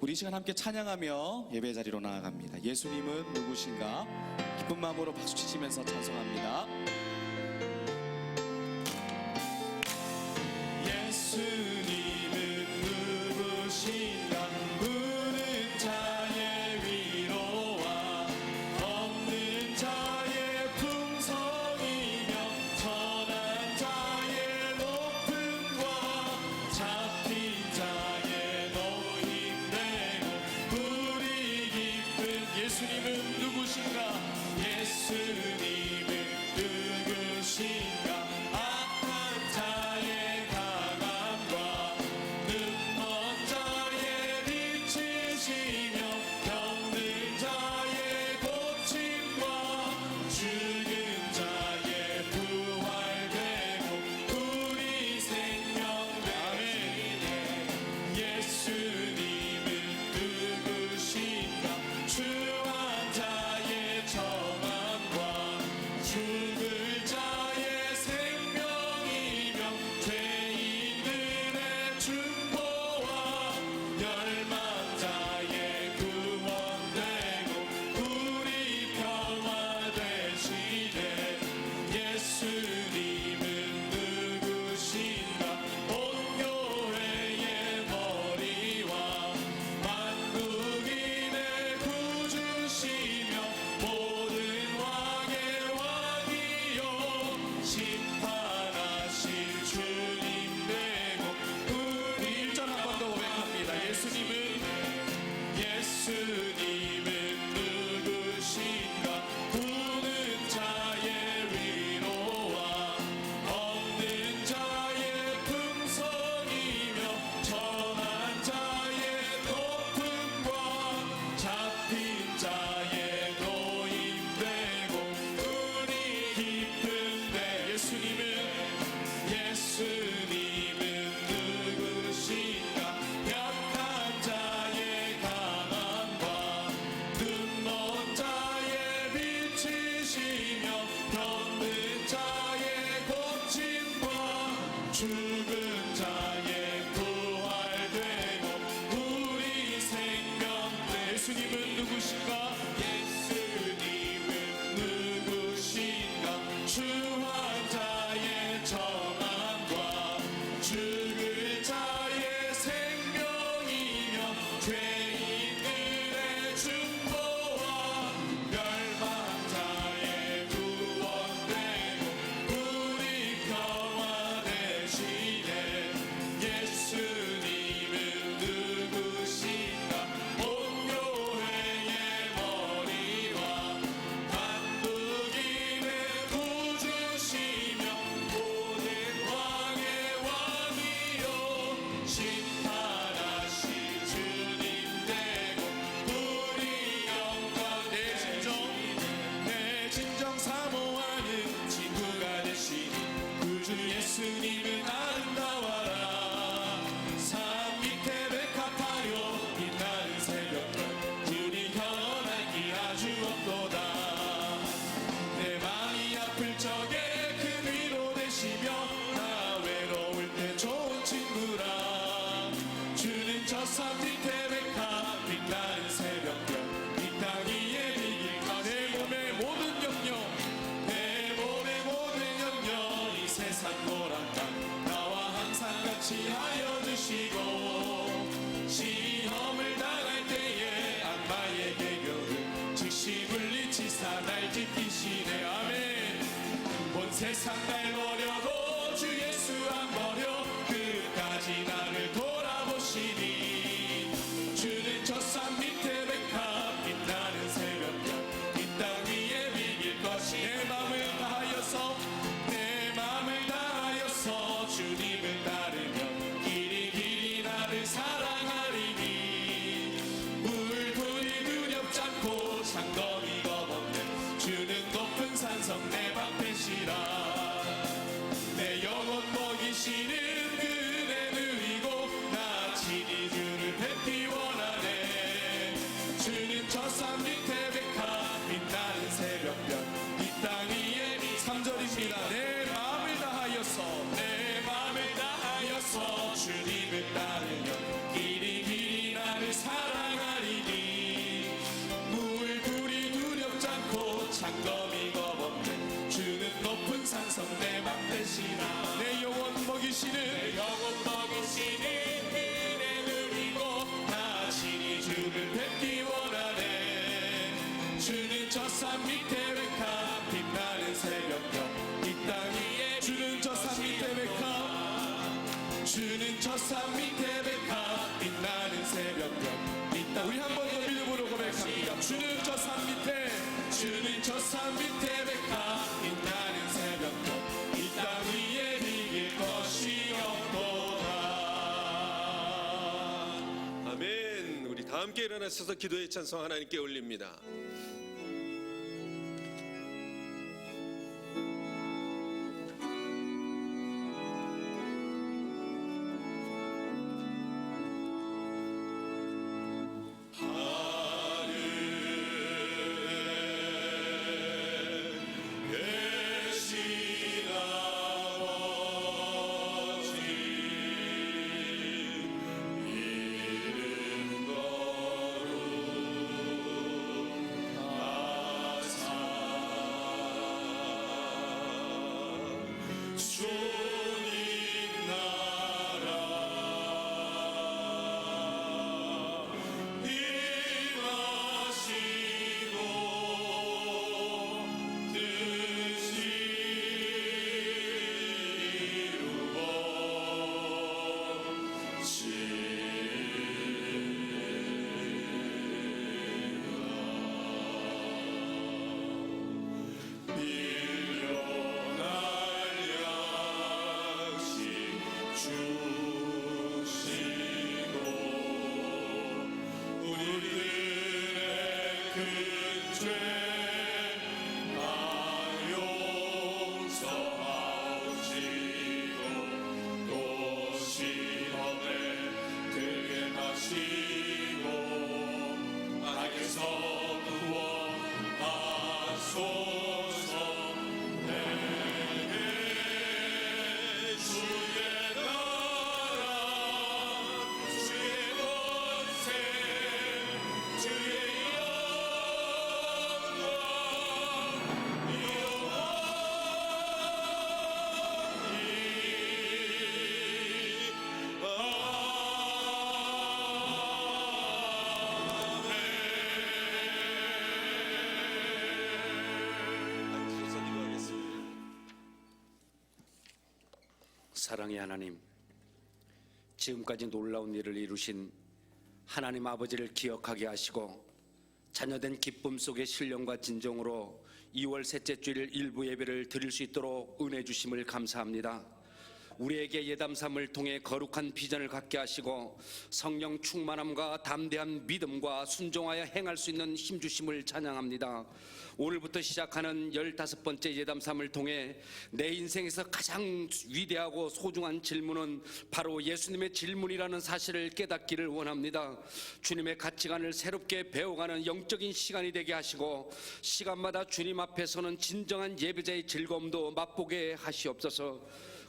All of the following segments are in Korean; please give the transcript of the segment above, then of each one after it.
우리 이 시간 함께 찬양하며 예배 자리로 나아갑니다. 예수님은 누구신가? 기쁜 마음으로 박수 치시면서 찬송합니다. 예수님은 누구신가? 우는 자의 위로와 없는 자의 풍성이며 선한 자의 높음과 잡힌 자의 노임되고 우리 기쁜 예수님은 누구신가? 예수님은 누구신가? 악한 자의 강함과 눈먼 자의 빛이시며 병든 자의 고침과 죽은 자의 부활되고 우리 생명 되시네. 예수님은 누구신가? 추한 자의 정함과 죽을 자의 생명이며 죄인들의 중보와 멸망자의 구원되고 우리 평화 되시네. 예수님은 누구신가? 온 교회의 머리와 만국인의 구주시며 모든 왕의 왕이요 심판하실 주님 되고 우리 1절 한 번 더 고백합니다. 예수님은 누구신가? 우는 자의 위로와 없는 자의 풍성이며 선한 자의 높음과 잡힌 자의 노임되고 우리 기쁜데 예수님은 누구신가? 약한 자의 강함과 눈먼 자의 빛이시며 병든 자의 고침과 죽은 자의 부활되고 우리 생명되 예수님은 누구신가? 예수님은 누구신가? 추한 자의 정함과 죽을 자의 생명이며 죄인들의 중보와 멸망자의 구원되고 우리 평화 되시네. 예수님은 누구신가? 온 교회의 머리와 만국인의 구주시며 모든 왕의 왕이요 심판하실 주님 되고 우리 영광 내 진정 사모하는 친구가 되신 구주 예수님은 아름다워라. 산 밑에 백합하여 빛나는 새벽별 주님 현안이 아주 없도다. 내 마음이 아플 적에 큰 위로 되시며 나 외로울 때 좋은 친구라. 주는 저 산 밑에 백합 빛나는 새벽별 이 땅 위에 비길까. 내 몸의 모든 염려 이 세상 노란땅 나와 항상 같이 하여 주시고 시험을 당할 때에 악마의 계교를 즉시 물리치사 날 지키시네. 아멘. 온 세상 날 버려도 주 예수 안 버려 끝까지 나를 돌아보시니 빛나는 새벽별 이 땅. 우리 한 번 더 믿음으로 고백합니다. 주는 저 산 밑에, 주는 저 산 밑에 백합 빛나는 새벽별 이 땅 위에 비길 것이 없도다. 아멘. 우리 다 함께 일어나셔서 기도의 찬송 하나님께 올립니다. 사랑의 하나님, 지금까지 놀라운 일을 이루신 하나님 아버지를 기억하게 하시고 자녀된 기쁨 속의 신령과 진정으로 2월 셋째 주일 일부 예배를 드릴 수 있도록 은혜 주심을 감사합니다. 우리에게 예담삼을 통해 거룩한 비전을 갖게 하시고 성령 충만함과 담대한 믿음과 순종하여 행할 수 있는 힘 주심을 찬양합니다. 오늘부터 시작하는 15번째 예담삼을 통해 내 인생에서 가장 위대하고 소중한 질문은 바로 예수님의 질문이라는 사실을 깨닫기를 원합니다. 주님의 가치관을 새롭게 배워가는 영적인 시간이 되게 하시고 시간마다 주님 앞에서는 진정한 예배자의 즐거움도 맛보게 하시옵소서.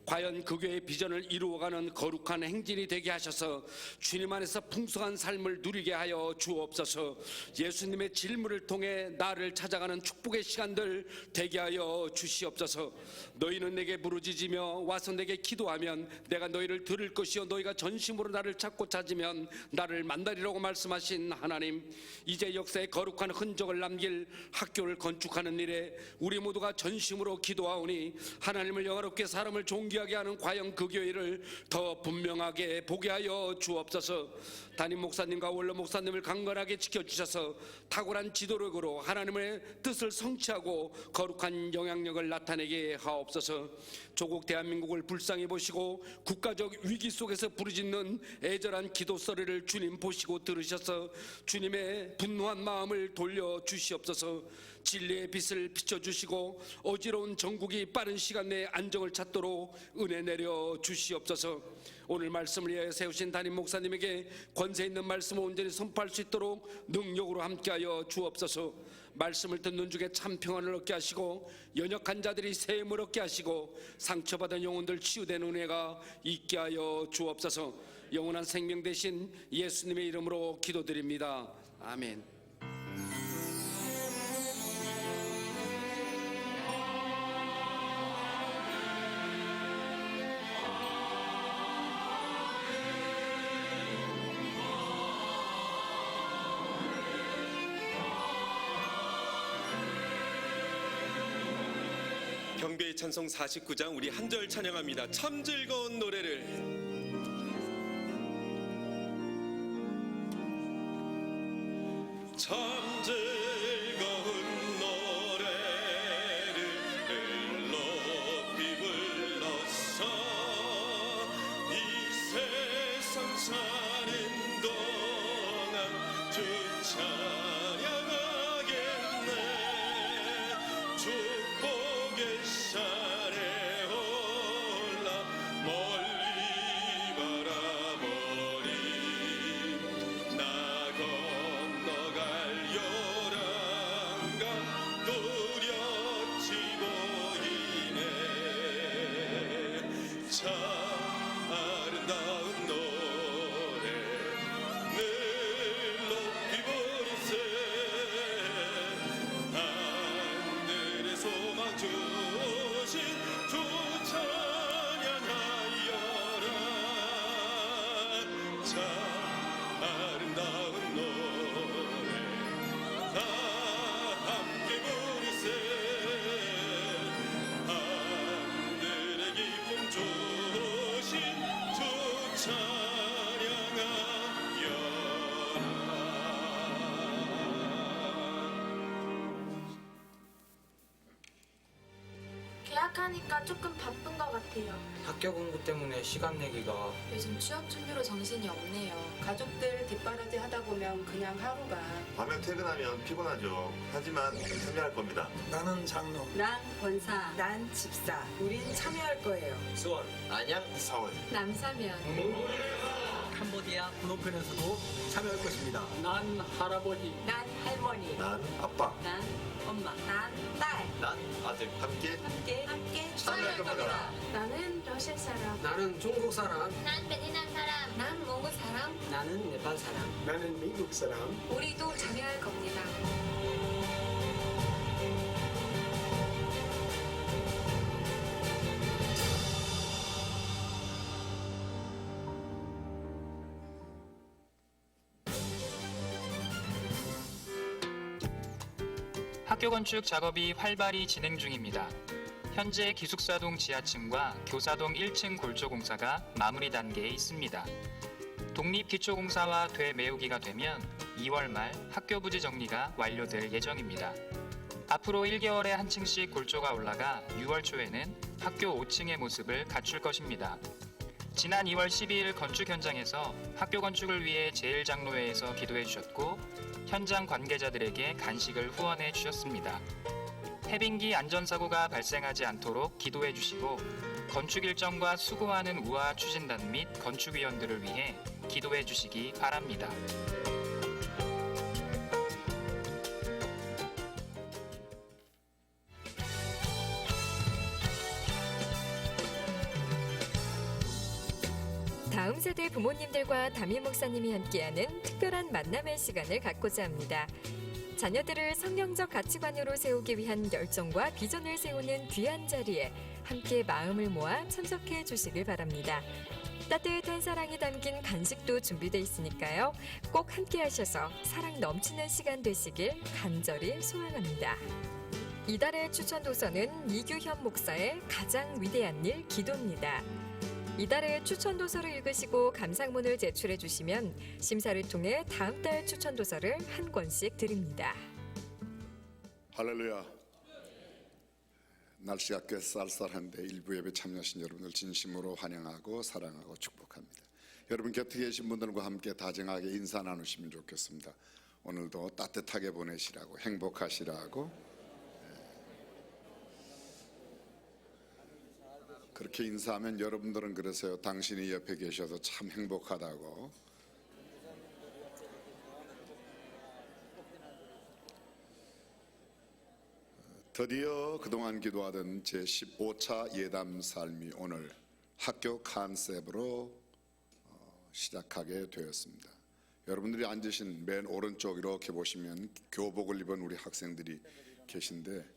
과연 그 교회의 비전을 이루어가는 거룩한 행진이 되게 하셔서 주님 안에서 풍성한 삶을 누리게 하여 주옵소서. 예수님의 질문을 통해 나를 찾아가는 축복의 시간들 되게 하여 주시옵소서. 너희는 내게 부르짖으며 와서 내게 기도하면 내가 너희를 들을 것이요 너희가 전심으로 나를 찾고 찾으면 나를 만나리라고 말씀하신 하나님, 이제 역사에 거룩한 흔적을 남길 학교를 건축하는 일에 우리 모두가 전심으로 기도하오니 하나님을 영화롭게 사람을 존귀하게 하는 과연 그 교회를 더 분명하게 보게 하여 주옵소서. 담임 목사님과 원로 목사님을 강건하게 지켜주셔서 탁월한 지도력으로 하나님의 뜻을 성취하고 거룩한 영향력을 나타내게 하옵소서. 조국 대한민국을 불쌍히 보시고 국가적 위기 속에서 부르짖는 애절한 기도 소리를 주님 보시고 들으셔서 주님의 분노한 마음을 돌려주시옵소서. 진리의 빛을 비춰주시고 어지러운 전국이 빠른 시간 내에 안정을 찾도록 은혜 내려 주시옵소서. 오늘 말씀을 위하여 세우신 담임 목사님에게 권세 있는 말씀을 온전히 선포할 수 있도록 능력으로 함께하여 주옵소서. 말씀을 듣는 중에 참 평안을 얻게 하시고 연약한 자들이 새 힘을 얻게 하시고 상처받은 영혼들 치유되는 은혜가 있게 하여 주옵소서. 영원한 생명 되신 예수님의 이름으로 기도드립니다. 아멘. 경배의 찬송 49장 우리 한 절 찬양합니다. 참 즐거운 노래를. 참 즐거운 노래를 높이 불러서 이 세상 사는 동안 주 찬양하겠네. 축복의 산에 올라 멀리 바라보니 나 건너갈 요란강 뚜렷이 보이네. 참 아름다운 노래 늘 높이 부르세. 하늘의 소망 주신 주 찬양하여라. 참 아름다운 노래 다 함께 부르세. 하늘의 기쁨 주신 주 찬양하여라. 계약하니까 조금 바쁜 것 같아요. 학교 공부 때문에 시간 내기가 요즘 취업 준비로 정신이 없네요. 가족들 뒷바라지 하다 보면 그냥 하루가. 밤에 퇴근하면 피곤하죠. 하지만 참여할 겁니다. 나는 장로 난 권사, 난 집사. 우린 참여할 거예요. 수원 안양 사원. 남사면 캄보디아 프놈펜에서도 참여할 것입니다. 난 할머니. 난 아빠. 난 엄마. 난 딸. 난 아들. 함께 함께 참여할 겁니다. 나는 러시아 사람. 나는 중국 사람. 난 베트남 사람. 난 몽골 사람. 나는 네팔 사람. 나는 미국 사람. 우리도 참여할 겁니다. 학교 건축 작업이 활발히 진행 중입니다. 현재 기숙사동 지하층과 교사동 1층 골조 공사가 마무리 단계에 있습니다. 독립기초공사와 되메우기가 되면 2월 말 학교 부지 정리가 완료될 예정입니다. 앞으로 1개월에 한 층씩 골조가 올라가 6월 초에는 학교 5층의 모습을 갖출 것입니다. 지난 2월 12일 건축 현장에서 학교 건축을 위해 제일장로회에서 기도해 주셨고 현장 관계자들에게 간식을 후원해 주셨습니다. 해빙기 안전사고가 발생하지 않도록 기도해 주시고 건축 일정과 수고하는 우화 추진단 및 건축위원들을 위해 기도해 주시기 바랍니다. 다음 세대 부모님들과 담임 목사님이 함께하는 특별한 만남의 시간을 갖고자 합니다. 자녀들을 성경적 가치관으로 세우기 위한 열정과 비전을 세우는 귀한 자리에 함께 마음을 모아 참석해 주시길 바랍니다. 따뜻한 사랑이 담긴 간식도 준비되어 있으니까요. 꼭 함께 하셔서 사랑 넘치는 시간 되시길 간절히 소망합니다. 이달의 추천 도서는 이규현 목사의 가장 위대한 일 기도입니다. 이달의 추천 도서를 읽으시고 감상문을 제출해 주시면 심사를 통해 다음 달 추천 도서를 한 권씩 드립니다. 할렐루야. 날씨가 꽤 쌀쌀한데 일부 예배 참여하신 여러분들 진심으로 환영하고 사랑하고 축복합니다. 여러분 곁에 계신 분들과 함께 다정하게 인사 나누시면 좋겠습니다. 오늘도 따뜻하게 보내시라고, 행복하시라고, 그렇게 인사하면 여러분들은 그러세요. 당신이 옆에 계셔서 참 행복하다고. 드디어 그동안 기도하던 제15차 예담 삶이 오늘 학교 컨셉으로 시작하게 되었습니다. 여러분들이 앉으신 맨 오른쪽 이렇게 보시면 교복을 입은 우리 학생들이 계신데,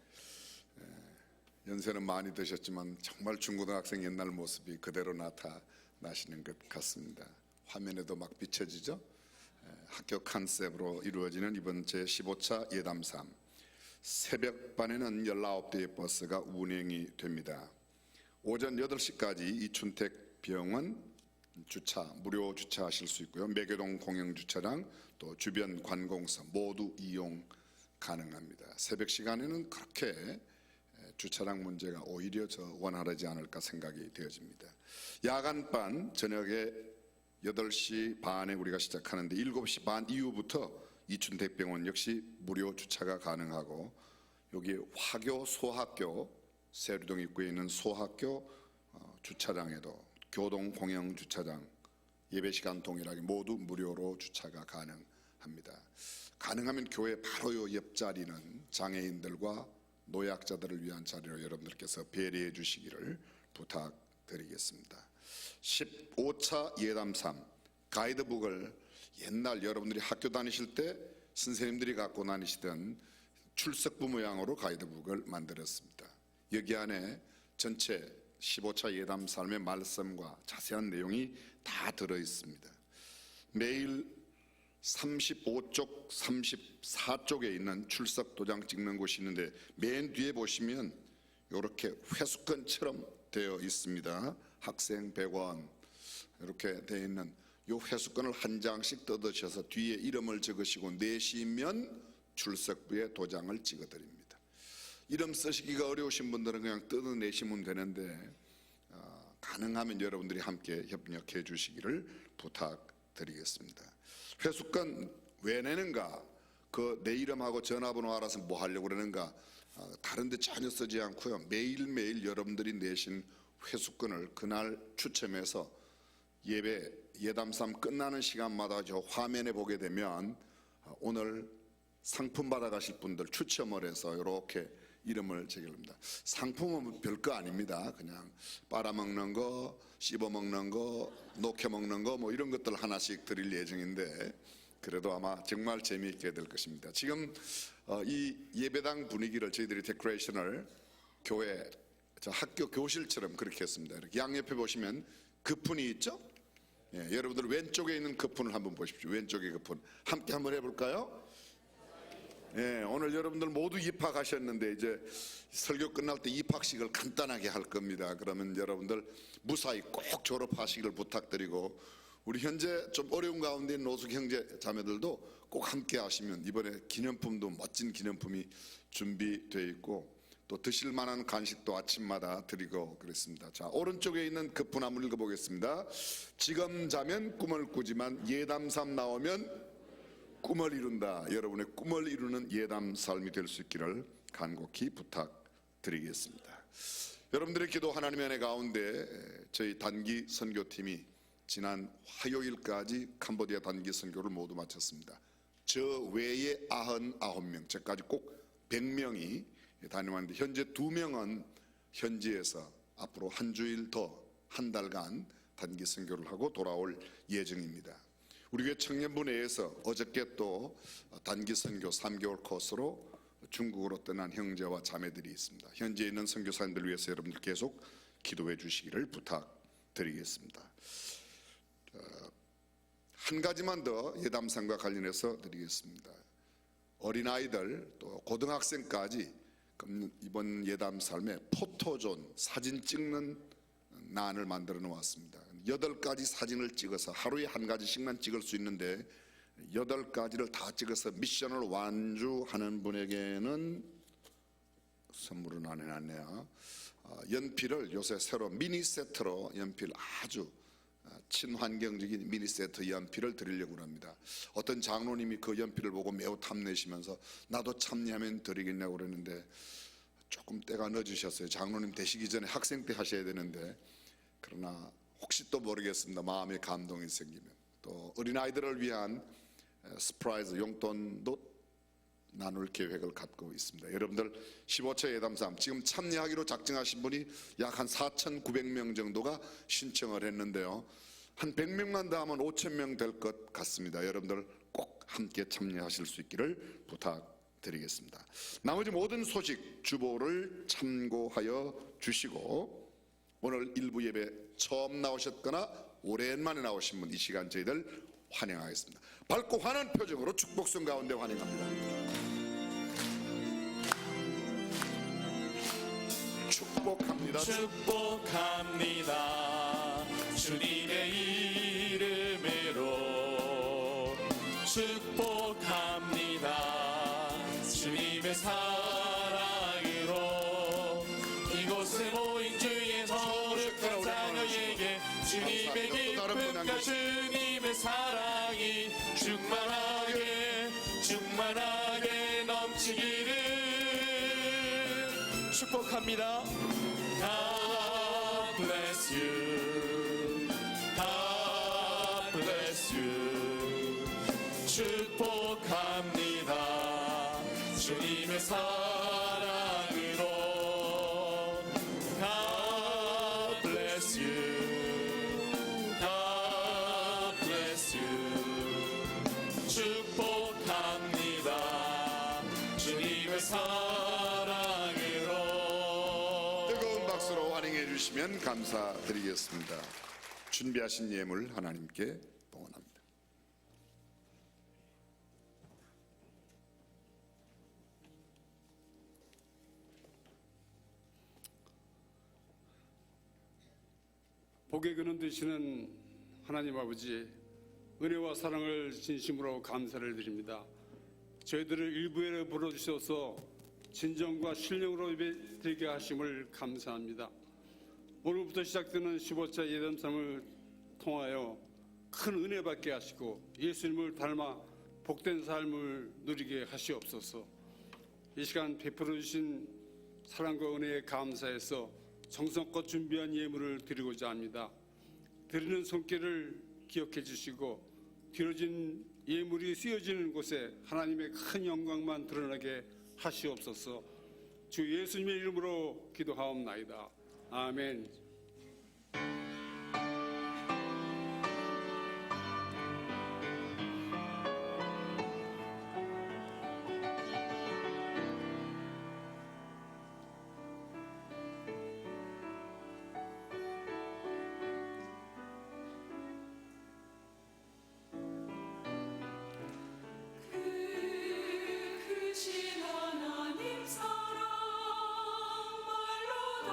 연세는 많이 드셨지만 정말 중고등학생 옛날 모습이 그대로 나타나시는 것 같습니다. 화면에도 막 비춰지죠? 학교 컨셉으로 이루어지는 이번 제15차 예담3. 새벽반에는 19대의 버스가 운행이 됩니다. 오전 8시까지 이춘택 병원, 주차 무료 주차하실 수 있고요. 매교동 공영 주차장 또 주변 관공서 모두 이용 가능합니다. 새벽 시간에는 그렇게 주차장 문제가 오히려 더 원활하지 않을까 생각이 되어집니다. 야간반 저녁에 8시 반에 우리가 시작하는데 7시 반 이후부터 이춘택병원 역시 무료 주차가 가능하고 여기 화교 소학교 세류동 입구에 있는 소학교 주차장에도 교동 공영 주차장 예배 시간 동일하게 모두 무료로 주차가 가능합니다. 가능하면 교회 바로 요 옆자리는 장애인들과 노약자들을 위한 자리로 여러분들께서 배려해 주시기를 부탁드리겠습니다. 15차 예담 3 가이드북을 옛날 여러분들이 학교 다니실 때 선생님들이 갖고 다니시던 출석부 모양으로 가이드북을 만들었습니다. 여기 안에 전체 15차 예담 삶의 말씀과 자세한 내용이 다 들어 있습니다. 매일 35쪽, 34쪽에 있는 출석 도장 찍는 곳이 있는데 맨 뒤에 보시면 이렇게 회수권처럼 되어 있습니다. 학생 100원 이렇게 되어 있는 이 회수권을 한 장씩 뜯으셔서 뒤에 이름을 적으시고 내시면 출석부에 도장을 찍어드립니다. 이름 쓰시기가 어려우신 분들은 그냥 뜯어내시면 되는데 가능하면 여러분들이 함께 협력해 주시기를 부탁드리겠습니다. 회수권 왜 내는가? 그 내 이름하고 전화번호 알아서 뭐 하려고 그러는가? 다른 데 전혀 쓰지 않고요. 매일매일 여러분들이 내신 회수권을 그날 추첨해서 예배 예담삼 끝나는 시간마다 저 화면에 보게 되면 오늘 상품 받아가실 분들 추첨을 해서 이렇게 이름을 제기합니다. 상품은 별거 아닙니다. 그냥 빨아먹는 거, 씹어먹는 거, 녹여먹는 거 뭐 이런 것들 하나씩 드릴 예정인데 그래도 아마 정말 재미있게 될 것입니다. 지금 이 예배당 분위기를 저희들이 데코레이션을 교회 학교 교실처럼 그렇게 했습니다. 이렇게 양옆에 보시면 거푼이 있죠? 예, 여러분들 왼쪽에 있는 거푼을 한번 보십시오. 왼쪽에 거푼 함께 한번 해볼까요? 예, 오늘 여러분들 모두 입학하셨는데 이제 설교 끝날 때 입학식을 간단하게 할 겁니다. 그러면 여러분들 무사히 꼭 졸업하시기를 부탁드리고 우리 현재 좀 어려운 가운데 있는 노숙 형제 자매들도 꼭 함께 하시면 이번에 기념품도 멋진 기념품이 준비되어 있고 또 드실 만한 간식도 아침마다 드리고 그랬습니다. 자, 오른쪽에 있는 거푼 한번 읽어보겠습니다. 지금 자면 꿈을 꾸지만 예담삼 나오면 꿈을 이룬다. 여러분의 꿈을 이루는 예담 삶이 될 수 있기를 간곡히 부탁드리겠습니다. 여러분들의 기도 하나님의 은혜 가운데 저희 단기 선교팀이 지난 화요일까지 캄보디아 단기 선교를 모두 마쳤습니다. 저 외에 99명, 저까지 꼭 100명이 다녀왔는데 현재 2명은 현지에서 앞으로 한 주일 더 한 달간 단기 선교를 하고 돌아올 예정입니다. 우리 교회 청년부 내에서 어저께 또 단기 선교 3개월 코스로 중국으로 떠난 형제와 자매들이 있습니다. 현지에 있는 선교사님들 위해서 여러분들 계속 기도해 주시기를 부탁드리겠습니다. 한 가지만 더 예담상과 관련해서 드리겠습니다. 어린아이들 또 고등학생까지 이번 예담 삶에 포토존 사진 찍는 난을 만들어 놓았습니다. 8가지 사진을 찍어서 하루에 한 가지씩만 찍을 수 있는데 8가지를 다 찍어서 미션을 완주하는 분에게는 선물은 안 해놨네요. 연필을 요새 새로 미니 세트로 연필 아주 친환경적인 미니 세트 연필을 드리려고 합니다. 어떤 장로님이 그 연필을 보고 매우 탐내시면서 나도 참여하면 드리겠냐고 그러는데 조금 때가 늦으셨어요. 장로님 되시기 전에 학생 때 하셔야 되는데 그러나 혹시 또 모르겠습니다. 마음의 감동이 생기면 또 어린아이들을 위한 서프라이즈 용돈도 나눌 계획을 갖고 있습니다. 여러분들 15차 예담삼 지금 참여하기로 작정하신 분이 약 한 4,900명 정도가 신청을 했는데요. 한 100명만 더 하면 5,000명 될 것 같습니다. 여러분들 꼭 함께 참여하실 수 있기를 부탁드리겠습니다. 나머지 모든 소식 주보를 참고하여 주시고 오늘 일부 예배 처음 나오셨거나 오랜만에 나오신 분 이 시간 저희들 환영하겠습니다. 밝고 환한 표정으로 축복성 가운데 환영합니다. 축복합니다. 축복합니다. 주님의 축복합니다. 주님의 사랑으로 이곳에 모인 주의 거룩한 자녀에게 주님의 기쁨과 주님의 사랑이 충만하게 넘치기를 축복합니다. God bless you. God bless you. 축복합니다. 주님의 사랑으로 God bless you. God bless you. 축복합니다. 주님의 사랑으로. 뜨거운 박수로 환영해 주시면 감사드리겠습니다. 준비하신 예물 하나님께 봉헌합니다. 복의 근원 되시는 하나님 아버지, 은혜와 사랑을 진심으로 감사를 드립니다. 저희들을 일부에 불러주셔서 진정과 신령으로 예배드리게 하심을 감사합니다. 오늘부터 시작되는 15차 예담삼을 통하여 큰 은혜 받게 하시고 예수님을 닮아 복된 삶을 누리게 하시옵소서. 이 시간 베풀어 주신 사랑과 은혜에 감사해서 정성껏 준비한 예물을 드리고자 합니다. 드리는 손길을 기억해 주시고 드려진 예물이 쓰여지는 곳에 하나님의 큰 영광만 드러나게 하시옵소서. 주 예수님의 이름으로 기도하옵나이다. 아멘. 크신 하나님 사랑 말로 다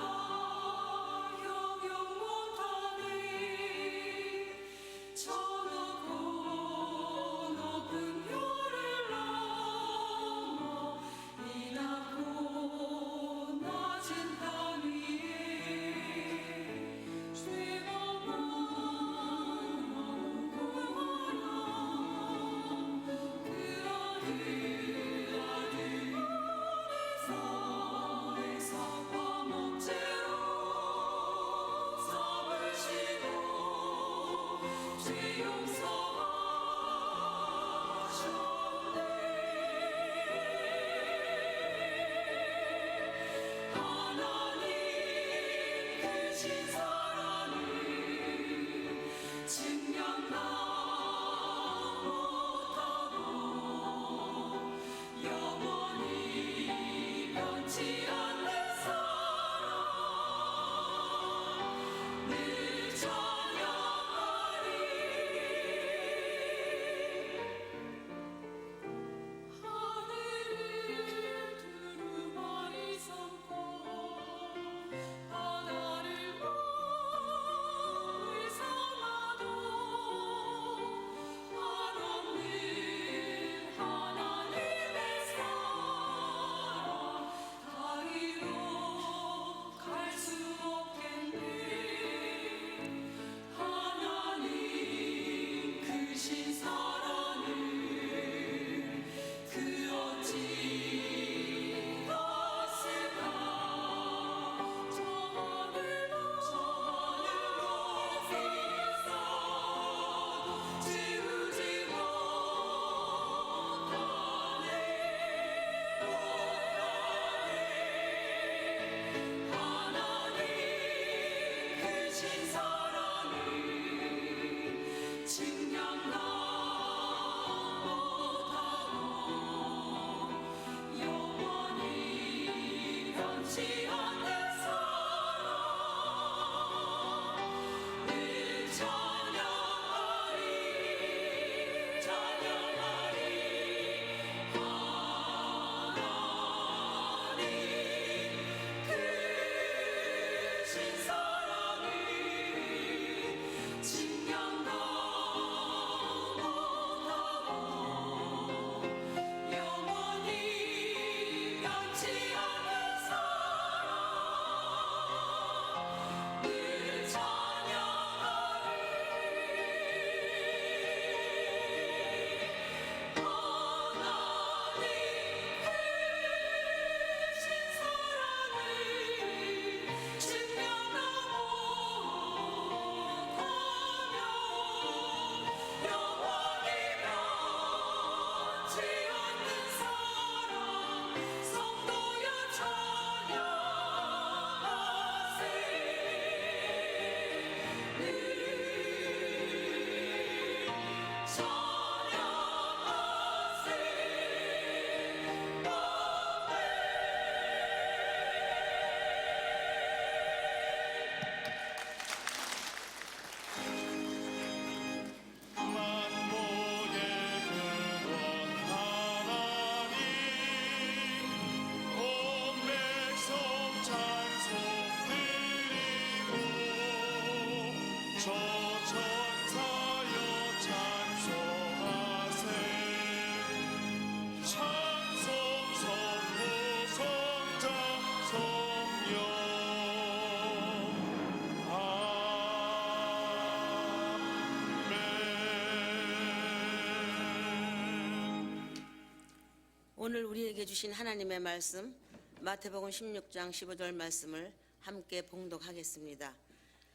오늘 우리에게 주신 하나님의 말씀 마태복음 16장 15절 말씀을 함께 봉독하겠습니다.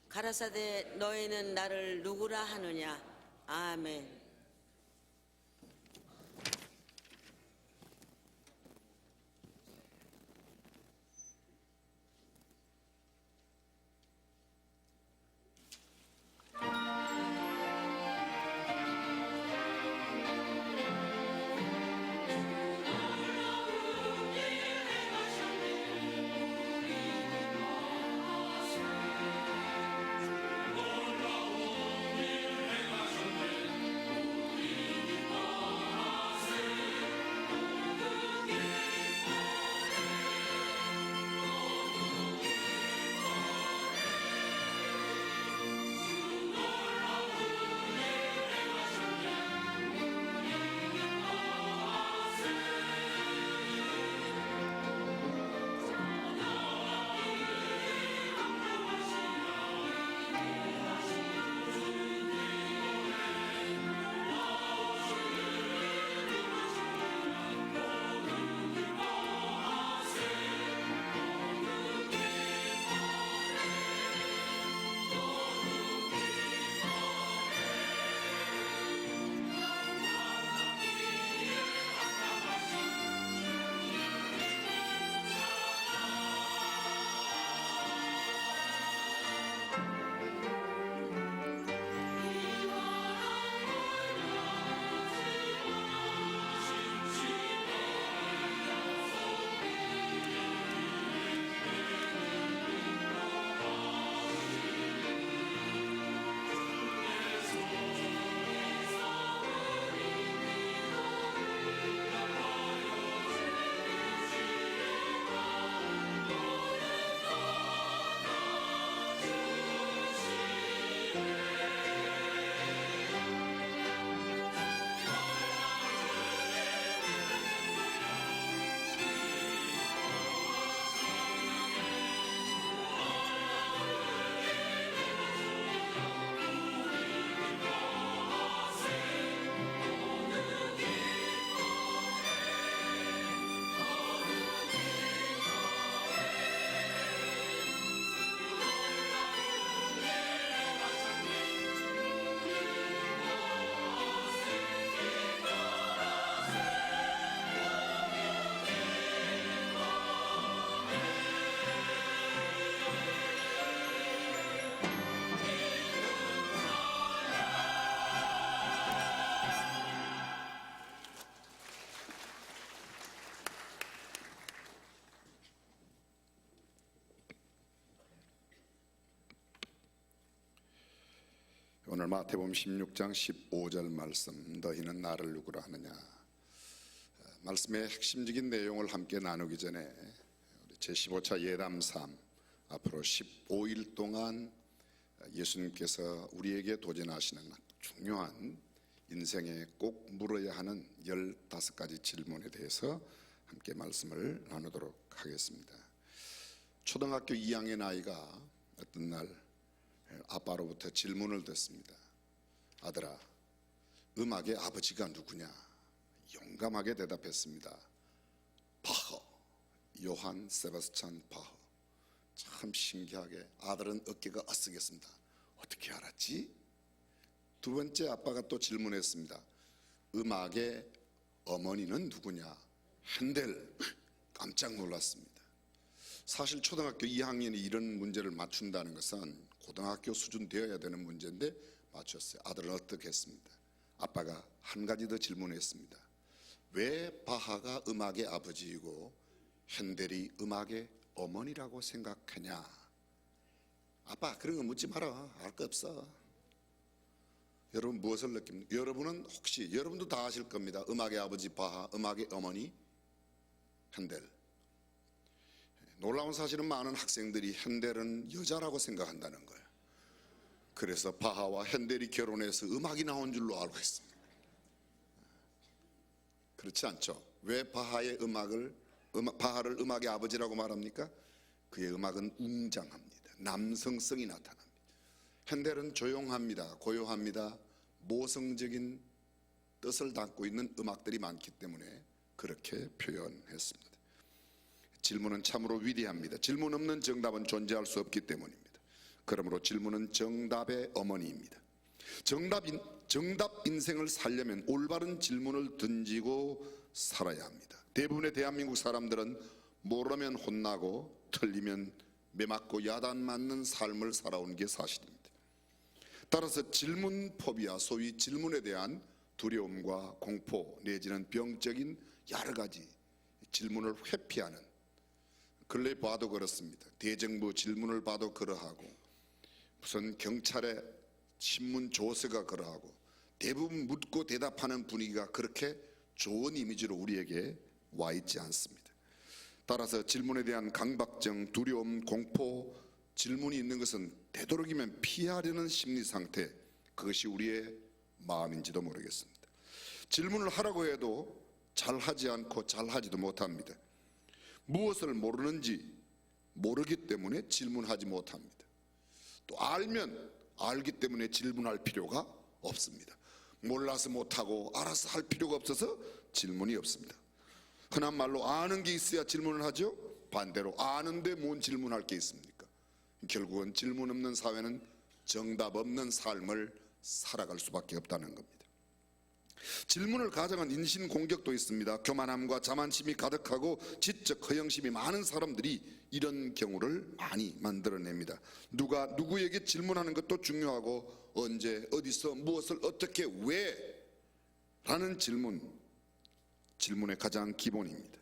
가라사대 너희는 나를 누구라 하느냐. 아멘. 오늘 마태복음 16장 15절 말씀, 너희는 나를 누구라 하느냐. 말씀의 핵심적인 내용을 함께 나누기 전에 제15차 예담 3, 앞으로 15일 동안 예수님께서 우리에게 도전하시는 중요한 인생에 꼭 물어야 하는 15가지 질문에 대해서 함께 말씀을 나누도록 하겠습니다. 초등학교 2학년 아이가 어떤 날 아빠로부터 질문을 듣습니다. 아들아, 음악의 아버지가 누구냐? 용감하게 대답했습니다. 바흐, 요한 세바스찬 바흐. 참 신기하게 아들은 어깨가 으쓱했습니다. 어떻게 알았지? 두 번째 아빠가 또 질문했습니다. 음악의 어머니는 누구냐? 핸델. 깜짝 놀랐습니다. 사실 초등학교 2학년이 이런 문제를 맞춘다는 것은 고등학교 수준 되어야 되는 문제인데 맞췄어요. 아들은 어떻게 했습니다. 아빠가 한 가지 더 질문했습니다. 왜 바하가 음악의 아버지이고 핸델이 음악의 어머니라고 생각하냐? 아빠, 그런 거 묻지 마라. 알 거 없어. 여러분 무엇을 느낍니까? 여러분은 혹시 여러분도 다 아실 겁니다. 음악의 아버지 바하, 음악의 어머니 핸델. 놀라운 사실은 많은 학생들이 핸델은 여자라고 생각한다는 거예요. 그래서 바하와 핸델이 결혼해서 음악이 나온 줄로 알고 있습니다. 그렇지 않죠? 왜 바하를 음악의 아버지라고 말합니까? 그의 음악은 웅장합니다. 남성성이 나타납니다. 핸델은 조용합니다. 고요합니다. 모성적인 뜻을 담고 있는 음악들이 많기 때문에 그렇게 표현했습니다. 질문은 참으로 위대합니다. 질문 없는 정답은 존재할 수 없기 때문입니다. 그러므로 질문은 정답의 어머니입니다. 정답 인생을 살려면 올바른 질문을 던지고 살아야 합니다. 대부분의 대한민국 사람들은 모르면 혼나고 틀리면 매맞고 야단 맞는 삶을 살아온 게 사실입니다. 따라서 질문 포비아, 소위 질문에 대한 두려움과 공포 내지는 병적인 여러 가지 질문을 회피하는, 근래 봐도 그렇습니다. 대정부 질문을 봐도 그러하고 무슨 경찰의 신문 조서가 그러하고 대부분 묻고 대답하는 분위기가 그렇게 좋은 이미지로 우리에게 와 있지 않습니다. 따라서 질문에 대한 강박증, 두려움, 공포, 질문이 있는 것은 되도록이면 피하려는 심리 상태, 그것이 우리의 마음인지도 모르겠습니다. 질문을 하라고 해도 잘하지 않고 잘하지도 못합니다. 무엇을 모르는지 모르기 때문에 질문하지 못합니다. 또 알면 알기 때문에 질문할 필요가 없습니다. 몰라서 못하고 알아서 할 필요가 없어서 질문이 없습니다. 흔한 말로 아는 게 있어야 질문을 하죠. 반대로 아는데 뭔 질문할 게 있습니까? 결국은 질문 없는 사회는 정답 없는 삶을 살아갈 수밖에 없다는 겁니다. 질문을 가장한 인신공격도 있습니다. 교만함과 자만심이 가득하고 지적 허영심이 많은 사람들이 이런 경우를 많이 만들어냅니다. 누가 누구에게 질문하는 것도 중요하고 언제 어디서 무엇을 어떻게 왜 라는 질문의 가장 기본입니다.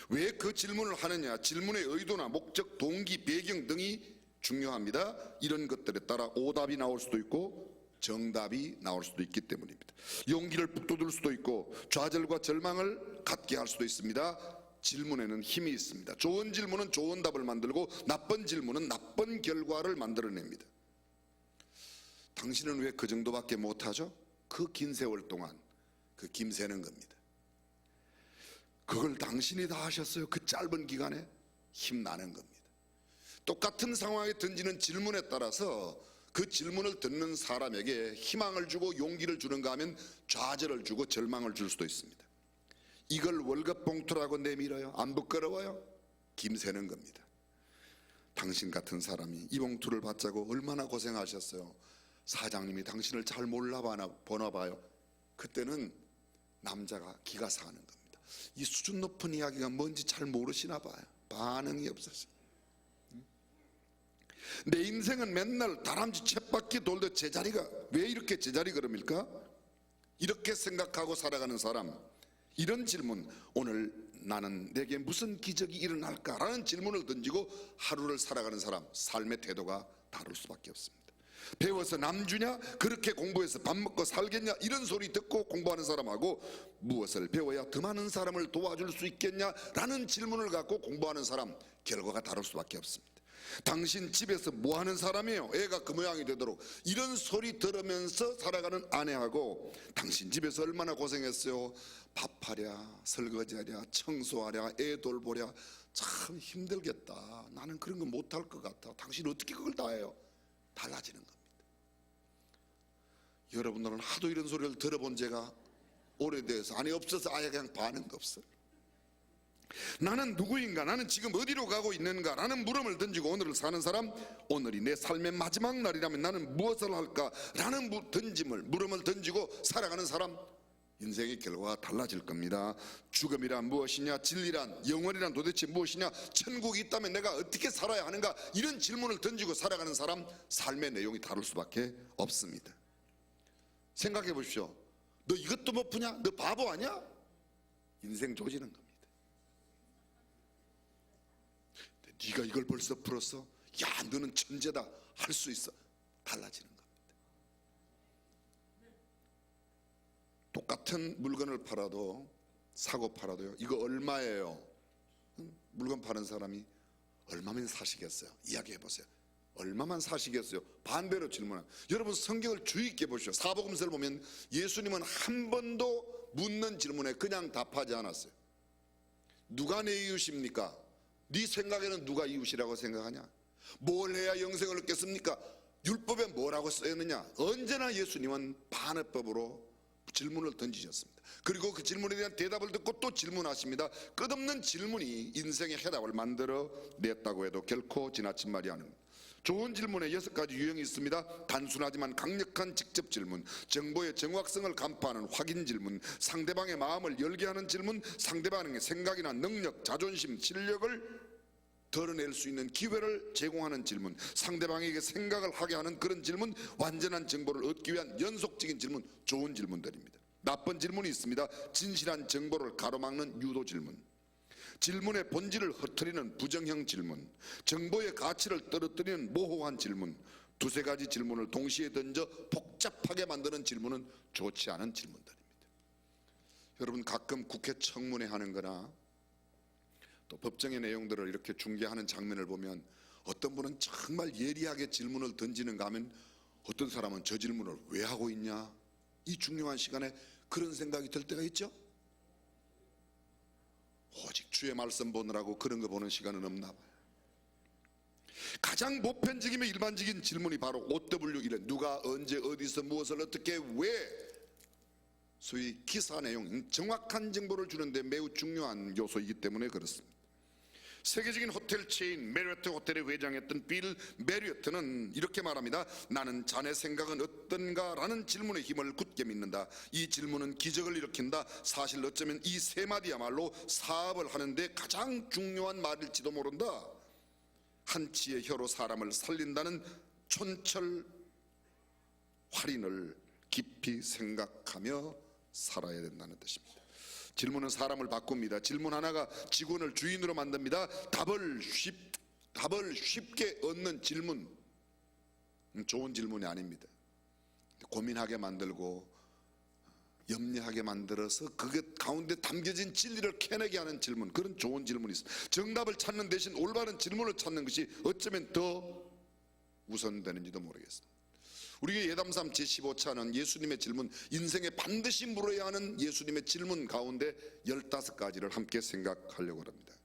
왜 그 질문을 하느냐, 질문의 의도나 목적, 동기, 배경 등이 중요합니다. 이런 것들에 따라 오답이 나올 수도 있고 정답이 나올 수도 있기 때문입니다. 용기를 북돋을 수도 있고 좌절과 절망을 갖게 할 수도 있습니다. 질문에는 힘이 있습니다. 좋은 질문은 좋은 답을 만들고 나쁜 질문은 나쁜 결과를 만들어냅니다. 당신은 왜 그 정도밖에 못하죠? 그 긴 세월 동안 그 김새는 겁니다. 그걸 당신이 다 하셨어요. 그 짧은 기간에 힘나는 겁니다. 똑같은 상황에 던지는 질문에 따라서 그 질문을 듣는 사람에게 희망을 주고 용기를 주는가 하면 좌절을 주고 절망을 줄 수도 있습니다. 이걸 월급 봉투라고 내밀어요? 안 부끄러워요? 김새는 겁니다. 당신 같은 사람이 이 봉투를 받자고 얼마나 고생하셨어요. 사장님이 당신을 잘 보나 봐요. 그때는 남자가 기가 사는 겁니다. 이 수준 높은 이야기가 뭔지 잘 모르시나 봐요. 반응이 없었어요. 내 인생은 맨날 다람쥐 쳇바퀴 돌듯 제자리가 왜 이렇게 제자리 걸음일까? 이렇게 생각하고 살아가는 사람, 이런 질문, 오늘 나는 내게 무슨 기적이 일어날까라는 질문을 던지고 하루를 살아가는 사람, 삶의 태도가 다를 수밖에 없습니다. 배워서 남주냐, 그렇게 공부해서 밥 먹고 살겠냐, 이런 소리 듣고 공부하는 사람하고 무엇을 배워야 더 많은 사람을 도와줄 수 있겠냐라는 질문을 갖고 공부하는 사람, 결과가 다를 수밖에 없습니다. 당신 집에서 뭐 하는 사람이에요? 애가 그 모양이 되도록 이런 소리 들으면서 살아가는 아내하고 당신 집에서 얼마나 고생했어요? 밥하랴, 설거지하랴, 청소하랴, 애 돌보랴, 참 힘들겠다. 나는 그런 거 못할 것 같아. 당신 어떻게 그걸 다 해요? 달라지는 겁니다. 여러분들은 하도 이런 소리를 들어본 제가 오래돼서 아니 없어서 아예 그냥 반응도 없어요. 나는 누구인가? 나는 지금 어디로 가고 있는가? 라는 물음을 던지고 오늘을 사는 사람, 오늘이 내 삶의 마지막 날이라면 나는 무엇을 할까? 라는 물음을 던지고 살아가는 사람, 인생의 결과가 달라질 겁니다. 죽음이란 무엇이냐? 진리란, 영원이란 도대체 무엇이냐? 천국이 있다면 내가 어떻게 살아야 하는가? 이런 질문을 던지고 살아가는 사람, 삶의 내용이 다를 수밖에 없습니다. 생각해 보십시오. 너 이것도 못 푸냐? 너 바보 아니야? 인생 조지는 겁니다. 네가 이걸 벌써 풀었어? 야, 너는 천재다. 할 수 있어. 달라지는 겁니다. 똑같은 물건을 팔아도, 사고 팔아도요, 이거 얼마예요? 물건 파는 사람이 얼마면 사시겠어요? 이야기해 보세요. 얼마만 사시겠어요? 반대로 질문합니다. 여러분 성경을 주의 있게 보시죠. 사복음서를 보면 예수님은 한 번도 묻는 질문에 그냥 답하지 않았어요. 누가 내 이웃입니까? 네 생각에는 누가 이웃이라고 생각하냐? 뭘 해야 영생을 얻겠습니까? 율법에 뭐라고 써있느냐? 언제나 예수님은 반어법으로 질문을 던지셨습니다. 그리고 그 질문에 대한 대답을 듣고 또 질문하십니다. 끝없는 질문이 인생의 해답을 만들어 냈다고 해도 결코 지나친 말이 아닙니다. 좋은 질문에 6가지 유형이 있습니다. 단순하지만 강력한 직접 질문, 정보의 정확성을 간파하는 확인 질문, 상대방의 마음을 열게 하는 질문, 상대방의 생각이나 능력, 자존심, 실력을 드러낼 수 있는 기회를 제공하는 질문, 상대방에게 생각을 하게 하는 그런 질문, 완전한 정보를 얻기 위한 연속적인 질문, 좋은 질문들입니다. 나쁜 질문이 있습니다. 진실한 정보를 가로막는 유도 질문, 질문의 본질을 흐트리는 부정형 질문, 정보의 가치를 떨어뜨리는 모호한 질문, 두세 가지 질문을 동시에 던져 복잡하게 만드는 질문은 좋지 않은 질문들입니다. 여러분, 가끔 국회 청문회 하는 거나 또 법정의 내용들을 이렇게 중계하는 장면을 보면 어떤 분은 정말 예리하게 질문을 던지는가 하면 어떤 사람은 저 질문을 왜 하고 있냐, 이 중요한 시간에 그런 생각이 들 때가 있죠. 오직 주의 말씀 보느라고 그런 거 보는 시간은 없나 봐요. 가장 보편적이며 일반적인 질문이 바로 OW이래, 누가 언제 어디서 무엇을 어떻게 왜, 소위 기사 내용, 정확한 정보를 주는데 매우 중요한 요소이기 때문에 그렇습니다. 세계적인 호텔 체인 메리어트 호텔에 회장했던 빌 메리어트는 이렇게 말합니다. 나는 자네 생각은 어떤가? 라는 질문의 힘을 굳게 믿는다. 이 질문은 기적을 일으킨다. 사실 어쩌면 이 세 마디야말로 사업을 하는데 가장 중요한 말일지도 모른다. 한치의 혀로 사람을 살린다는 촌철 활인을 깊이 생각하며 살아야 된다는 뜻입니다. 질문은 사람을 바꿉니다. 질문 하나가 직원을 주인으로 만듭니다. 답을 쉽게 얻는 질문, 좋은 질문이 아닙니다. 고민하게 만들고 염려하게 만들어서 그 가운데 담겨진 진리를 캐내게 하는 질문, 그런 좋은 질문이 있습니다. 정답을 찾는 대신 올바른 질문을 찾는 것이 어쩌면 더 우선되는지도 모르겠습니다. 우리의 예담3 제15차는 예수님의 질문, 인생에 반드시 물어야 하는 예수님의 질문 가운데 15가지를 함께 생각하려고 합니다.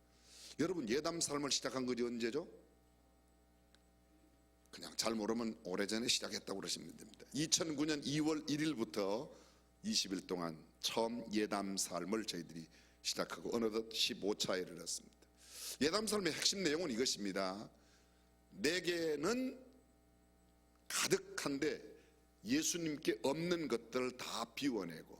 여러분, 예담 삶을 시작한 것이 언제죠? 그냥 잘 모르면 오래전에 시작했다고 그러시면 됩니다. 2009년 2월 1일부터 20일 동안 처음 예담 삶을 저희들이 시작하고 어느덧 15차에 이르렀습니다. 예담 삶의 핵심 내용은 이것입니다. 내게는 가득한데 예수님께 없는 것들을 다 비워내고,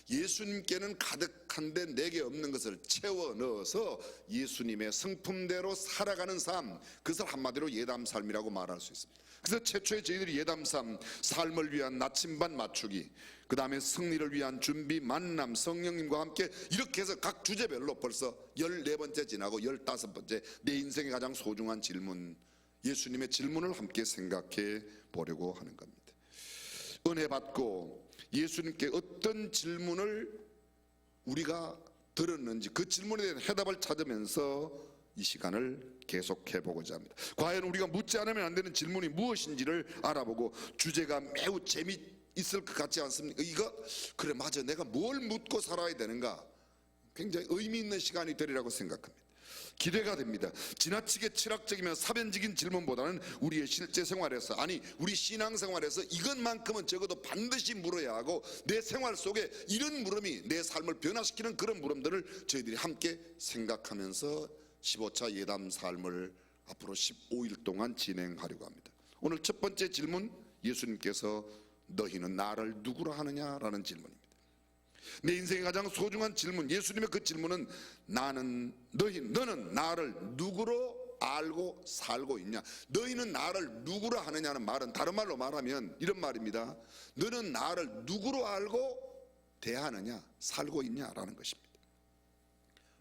예수님께는 가득한데 내게 없는 것을 채워 넣어서 예수님의 성품대로 살아가는 삶, 그것을 한마디로 예담 삶이라고 말할 수 있습니다. 그래서 최초에 저희들이 예담 삶을 위한 나침반 맞추기, 그 다음에 승리를 위한 준비, 만남, 성령님과 함께 이렇게 해서 각 주제별로 벌써 14번째 지나고 15번째 내 인생의 가장 소중한 질문, 예수님의 질문을 함께 생각해 보려고 하는 겁니다. 은혜 받고 예수님께 어떤 질문을 우리가 들었는지 그 질문에 대한 해답을 찾으면서 이 시간을 계속해 보고자 합니다. 과연 우리가 묻지 않으면 안 되는 질문이 무엇인지를 알아보고, 주제가 매우 재미있을 것 같지 않습니까? 이거 그래, 맞아, 내가 뭘 묻고 살아야 되는가, 굉장히 의미 있는 시간이 되리라고 생각합니다. 기대가 됩니다. 지나치게 철학적이면 사변적인 질문보다는 우리의 실제 생활에서, 아니 우리 신앙생활에서 이것만큼은 적어도 반드시 물어야 하고, 내 생활 속에 이런 물음이 내 삶을 변화시키는 그런 물음들을 저희들이 함께 생각하면서 15차 예담 삶을 앞으로 15일 동안 진행하려고 합니다. 오늘 첫 번째 질문, 예수님께서 너희는 나를 누구라 하느냐라는 질문입니다. 내 인생의 가장 소중한 질문, 예수님의 그 질문은 너는 나를 누구로 알고 살고 있냐, 너희는 나를 누구로 하느냐는 말은 다른 말로 말하면 이런 말입니다. 너는 나를 누구로 알고 대하느냐, 살고 있냐라는 것입니다.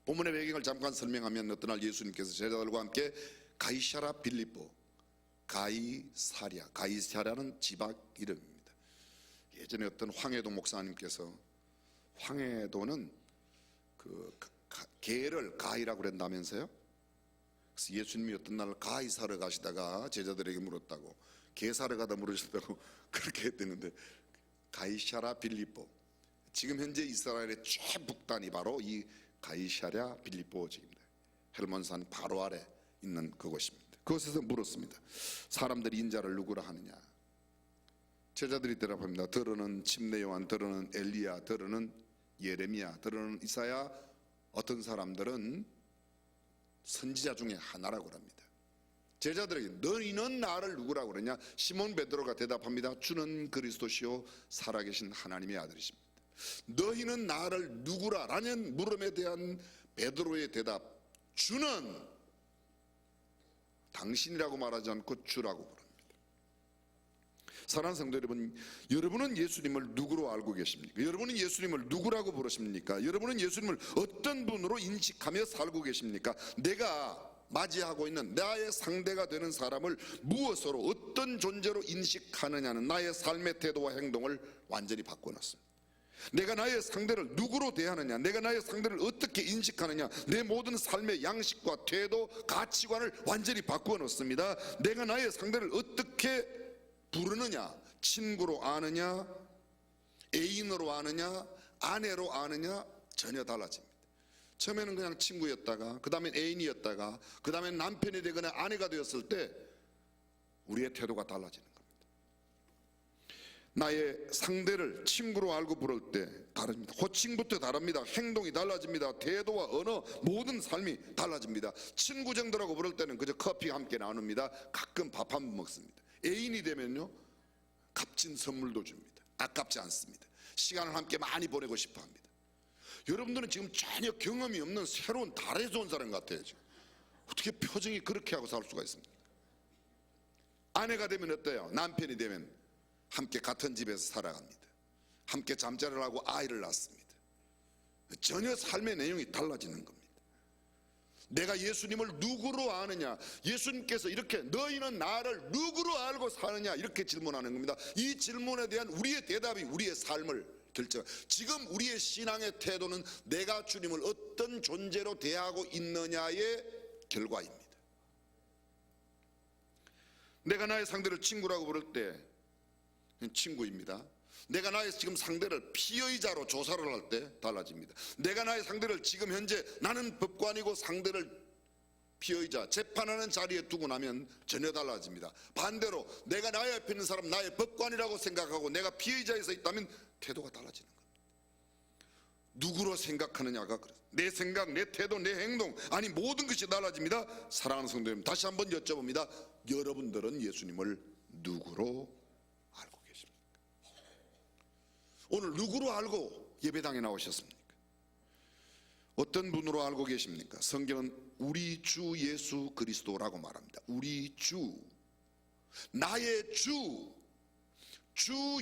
본문의 배경을 잠깐 설명하면, 어떤 날 예수님께서 제자들과 함께 가이사랴 빌립보, 가이사랴는 지박 이름입니다. 예전에 어떤 황해도 목사님께서, 황해도는 그 개를 가이라고 그랬다면서요? 그래서 예수님이 어떤 날 가이 사러 가시다가 제자들에게 물었다고, 개 사러 가다 물으셨다고 그렇게 했대는데, 가이사랴 빌립보, 지금 현재 이스라엘의 최북단이 바로 이 가이사랴 빌립보 지입니다. 헬몬산 바로 아래 있는 그곳입니다. 그곳에서 물었습니다. 사람들이 인자를 누구라 하느냐? 제자들이 대답합니다. 더러는 침례 요한, 더러는 엘리야, 더러는 예레미야, 더러는 이사야, 어떤 사람들은 선지자 중에 하나라고 합니다. 제자들에게 너희는 나를 누구라고 그러냐? 시몬 베드로가 대답합니다. 주는 그리스도시요 살아계신 하나님의 아들이십니다. 너희는 나를 누구라? 라는 물음에 대한 베드로의 대답, 주는 당신이라고 말하지 않고 주라고 부릅니다. 사랑하는 성도 여러분, 여러분은 예수님을 누구로 알고 계십니까? 여러분은 예수님을 누구라고 부르십니까? 여러분은 예수님을 어떤 분으로 인식하며 살고 계십니까? 내가 맞이하고 있는 나의 상대가 되는 사람을 무엇으로 어떤 존재로 인식하느냐는 나의 삶의 태도와 행동을 완전히 바꿔놨습니다. 내가 나의 상대를 누구로 대하느냐, 내가 나의 상대를 어떻게 인식하느냐, 내 모든 삶의 양식과 태도, 가치관을 완전히 바꿔놓습니다. 내가 나의 상대를 어떻게 부르느냐, 친구로 아느냐, 애인으로 아느냐, 아내로 아느냐, 전혀 달라집니다. 처음에는 그냥 친구였다가, 그 다음엔 애인이었다가, 그 다음엔 남편이 되거나 아내가 되었을 때 우리의 태도가 달라지는 겁니다. 나의 상대를 친구로 알고 부를 때 다릅니다. 호칭부터 다릅니다. 행동이 달라집니다. 태도와 언어, 모든 삶이 달라집니다. 친구 정도라고 부를 때는 그저 커피 함께 나눕니다. 가끔 밥 한 번 먹습니다. 애인이 되면요, 값진 선물도 줍니다. 아깝지 않습니다. 시간을 함께 많이 보내고 싶어 합니다. 여러분들은 지금 전혀 경험이 없는 새로운 달에서 온 사람 같아요. 지금. 어떻게 표정이 그렇게 하고 살 수가 있습니까? 아내가 되면 어때요? 남편이 되면 함께 같은 집에서 살아갑니다. 함께 잠자리를 하고 아이를 낳습니다. 전혀 삶의 내용이 달라지는 겁니다. 내가 예수님을 누구로 아느냐, 예수님께서 이렇게 너희는 나를 누구로 알고 사느냐 이렇게 질문하는 겁니다. 이 질문에 대한 우리의 대답이 우리의 삶을 결정. 지금 우리의 신앙의 태도는 내가 주님을 어떤 존재로 대하고 있느냐의 결과입니다. 내가 나의 상대를 친구라고 부를 때 친구입니다. 내가 나의 지금 상대를 피의자로 조사를 할 때 달라집니다. 내가 나의 상대를 지금 현재 나는 법관이고 상대를 피의자 재판하는 자리에 두고 나면 전혀 달라집니다. 반대로 내가 나의 옆에 있는 사람 나의 법관이라고 생각하고 내가 피의자에 서 있다면 태도가 달라지는 겁니다. 누구로 생각하느냐가 내 생각, 내 태도, 내 행동, 아니 모든 것이 달라집니다. 사랑하는 성도 여러분, 다시 한번 여쭤봅니다. 여러분들은 예수님을 누구로 알고 계십니까? 오늘 누구로 알고 예배당에 나오셨습니까? 어떤 분으로 알고 계십니까? 성경은 우리 주 예수 그리스도라고 말합니다. 우리 주, 나의 주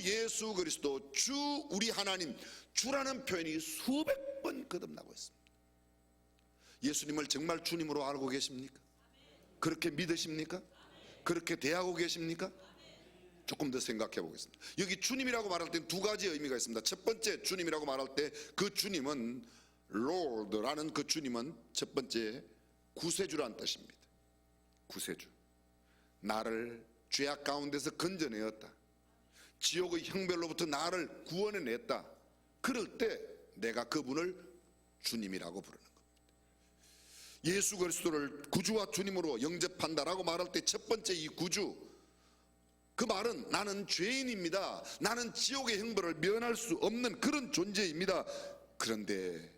예수 그리스도, 주 우리 하나님, 주라는 표현이 수백 번 거듭나고 있습니다. 예수님을 정말 주님으로 알고 계십니까? 그렇게 믿으십니까? 그렇게 대하고 계십니까? 조금 더 생각해 보겠습니다. 여기 주님이라고 말할 때 두 가지 의미가 있습니다. 첫 번째, 주님이라고 말할 때 그 주님은 Lord라는 그 주님은 첫 번째 구세주라는 뜻입니다. 구세주, 나를 죄악 가운데서 건져내었다, 지옥의 형벌로부터 나를 구원해냈다. 그럴 때 내가 그분을 주님이라고 부르는 겁니다. 예수 그리스도를 구주와 주님으로 영접한다라고 말할 때 첫 번째 이 구주, 그 말은 나는 죄인입니다. 나는 지옥의 형벌을 면할 수 없는 그런 존재입니다. 그런데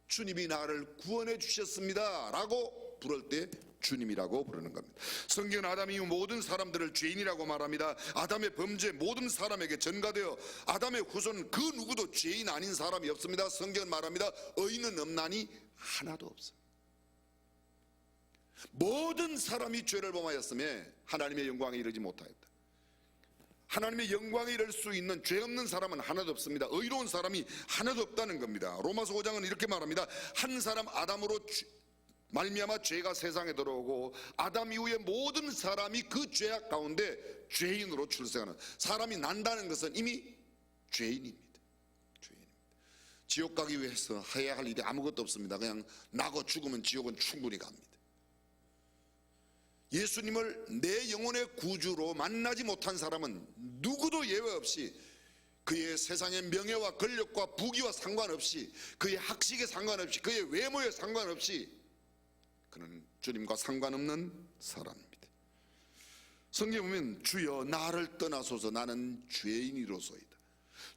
주님이 나를 구원해 주셨습니다 라고 부를 때 주님이라고 부르는 겁니다. 성경은 아담 이후 모든 사람들을 죄인이라고 말합니다. 아담의 범죄 모든 사람에게 전가되어 아담의 후손은 그 누구도 죄인 아닌 사람이 없습니다. 성경은 말합니다. 의인은 없나니 하나도 없습니다. 모든 사람이 죄를 범하였음에 하나님의 영광에 이르지 못하였다. 하나님의 영광에 이를 수 있는 죄 없는 사람은 하나도 없습니다. 의로운 사람이 하나도 없다는 겁니다. 로마서 5장은 이렇게 말합니다. 한 사람 아담으로 말미암아 죄가 세상에 들어오고 아담 이후에 모든 사람이 그 죄악 가운데 죄인으로 출생하는, 사람이 난다는 것은 이미 죄인입니다. 지옥 가기 위해서 해야 할 일이 아무것도 없습니다. 그냥 나고 죽으면 지옥은 충분히 갑니다. 예수님을 내 영혼의 구주로 만나지 못한 사람은 누구도 예외 없이 그의 세상의 명예와 권력과 부귀와 상관없이, 그의 학식에 상관없이, 그의 외모에 상관없이 그는 주님과 상관없는 사람입니다. 성경에 보면 주여 나를 떠나소서 나는 죄인이로소이다.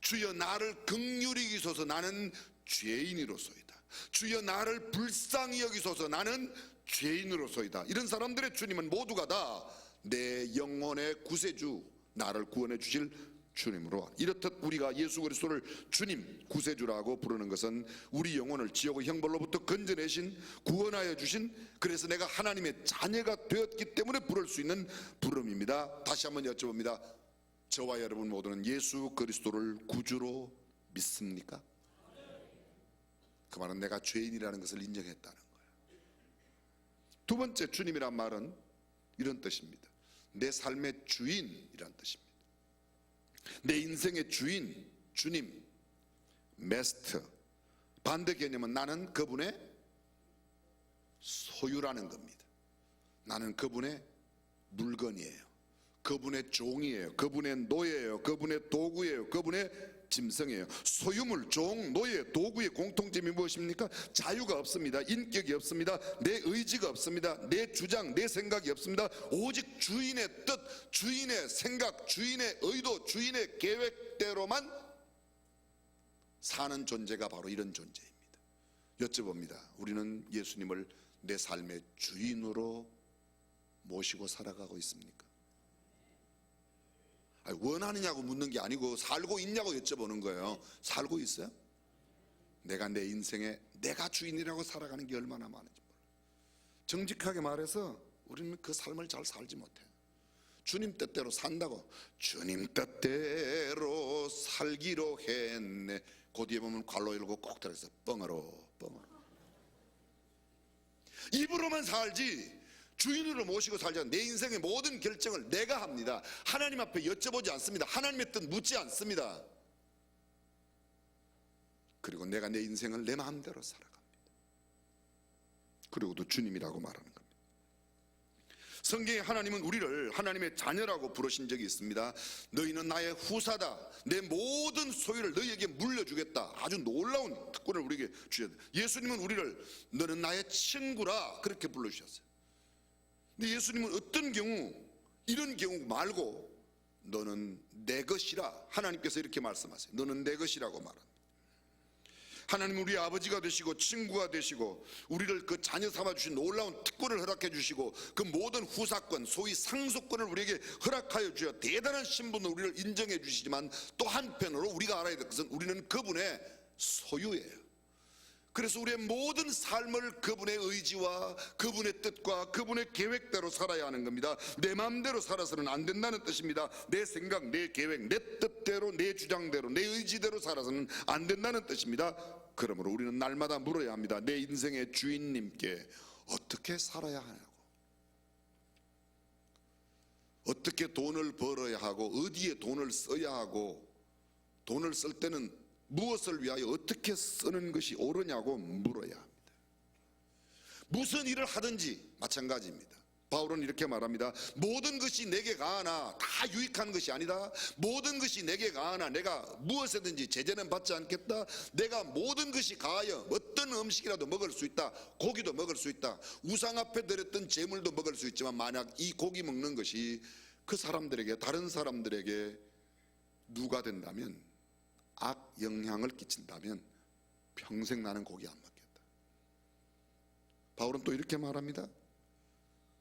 주여 나를 긍휼히 여기소서 나는 죄인이로소이다. 주여 나를 불쌍히 여기소서 나는 죄인으로소이다. 이런 사람들의 주님은 모두가 다 내 영혼의 구세주, 나를 구원해 주실 주님으로, 이렇듯 우리가 예수 그리스도를 주님, 구세주라고 부르는 것은 우리 영혼을 지옥의 형벌로부터 건져내신, 구원하여 주신, 그래서 내가 하나님의 자녀가 되었기 때문에 부를 수 있는 부름입니다. 다시 한번 여쭤봅니다. 저와 여러분 모두는 예수 그리스도를 구주로 믿습니까? 그 말은 내가 죄인이라는 것을 인정했다는 거예요. 두 번째, 주님이란 말은 이런 뜻입니다. 내 삶의 주인이란 뜻입니다. 내 인생의 주인, 주님, 마스터. 반대 개념은 나는 그분의 소유라는 겁니다. 나는 그분의 물건이에요. 그분의 종이에요. 그분의 노예예요. 그분의 도구예요. 그분의 짐승이에요. 소유물, 종, 노예, 도구의 공통점이 무엇입니까? 자유가 없습니다. 인격이 없습니다. 내 의지가 없습니다. 내 주장, 내 생각이 없습니다. 오직 주인의 뜻, 주인의 생각, 주인의 의도, 주인의 계획대로만 사는 존재가 바로 이런 존재입니다. 여쭤봅니다. 우리는 예수님을 내 삶의 주인으로 모시고 살아가고 있습니까? 원하느냐고 묻는 게 아니고 살고 있냐고 여쭤보는 거예요. 살고 있어요? 내가 내 인생에 내가 주인이라고 살아가는 게 얼마나 많은지 몰라요. 정직하게 말해서 우리는 그 삶을 잘 살지 못해요. 주님 뜻대로 산다고, 주님 뜻대로 살기로 했네. 그 뒤에 보면 괄로 열고 꼭 들어서 뻥으로 입으로만 살지 주인으로 모시고 살지 않는, 내 인생의 모든 결정을 내가 합니다. 하나님 앞에 여쭤보지 않습니다. 하나님의 뜻 묻지 않습니다. 그리고 내가 내 인생을 내 마음대로 살아갑니다. 그리고 또 주님이라고 말하는 겁니다. 성경에 하나님은 우리를 하나님의 자녀라고 부르신 적이 있습니다. 너희는 나의 후사다. 내 모든 소유를 너희에게 물려주겠다. 아주 놀라운 특권을 우리에게 주셨다. 예수님은 우리를 너는 나의 친구라 그렇게 불러주셨어요. 근데 예수님은 어떤 경우, 이런 경우 말고 너는 내 것이라, 하나님께서 이렇게 말씀하세요. 너는 내 것이라고 말합니다. 하나님은 우리 아버지가 되시고 친구가 되시고 우리를 그 자녀 삼아주신 놀라운 특권을 허락해 주시고 그 모든 후사권, 소위 상속권을 우리에게 허락하여 주어 대단한 신분으로 우리를 인정해 주시지만, 또 한편으로 우리가 알아야 될 것은 우리는 그분의 소유예요. 그래서 우리의 모든 삶을 그분의 의지와 그분의 뜻과 그분의 계획대로 살아야 하는 겁니다. 내 마음대로 살아서는 안 된다는 뜻입니다. 내 생각, 내 계획, 내 뜻대로, 내 주장대로, 내 의지대로 살아서는 안 된다는 뜻입니다. 그러므로 우리는 날마다 물어야 합니다. 내 인생의 주인님께 어떻게 살아야 하냐고, 어떻게 돈을 벌어야 하고, 어디에 돈을 써야 하고, 돈을 쓸 때는 무엇을 위하여 어떻게 쓰는 것이 옳으냐고 물어야 합니다. 무슨 일을 하든지 마찬가지입니다. 바울은 이렇게 말합니다. 모든 것이 내게 가하나 다 유익한 것이 아니다. 모든 것이 내게 가하나 내가 무엇이든지 제재는 받지 않겠다. 내가 모든 것이 가하여 어떤 음식이라도 먹을 수 있다. 고기도 먹을 수 있다. 우상 앞에 드렸던 제물도 먹을 수 있지만, 만약 이 고기 먹는 것이 그 사람들에게, 다른 사람들에게 누가 된다면, 악 영향을 끼친다면 평생 나는 고기 안 먹겠다. 바울은 또 이렇게 말합니다.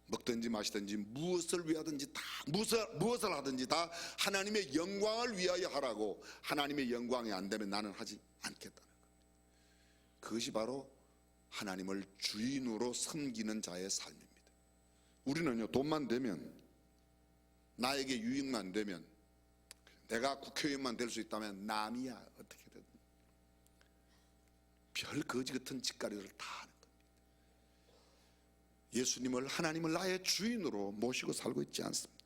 먹든지 마시든지 무엇을 위하든지 다, 무엇을 하든지 다 하나님의 영광을 위하여 하라고. 하나님의 영광이 안 되면 나는 하지 않겠다는 겁니다. 그것이 바로 하나님을 주인으로 섬기는 자의 삶입니다. 우리는요, 돈만 되면, 나에게 유익만 되면, 내가 국회의원만 될 수 있다면 남이야 어떻게든 별 거지 같은 짓거리를 다 하는 겁니다. 예수님을, 하나님을 나의 주인으로 모시고 살고 있지 않습니다.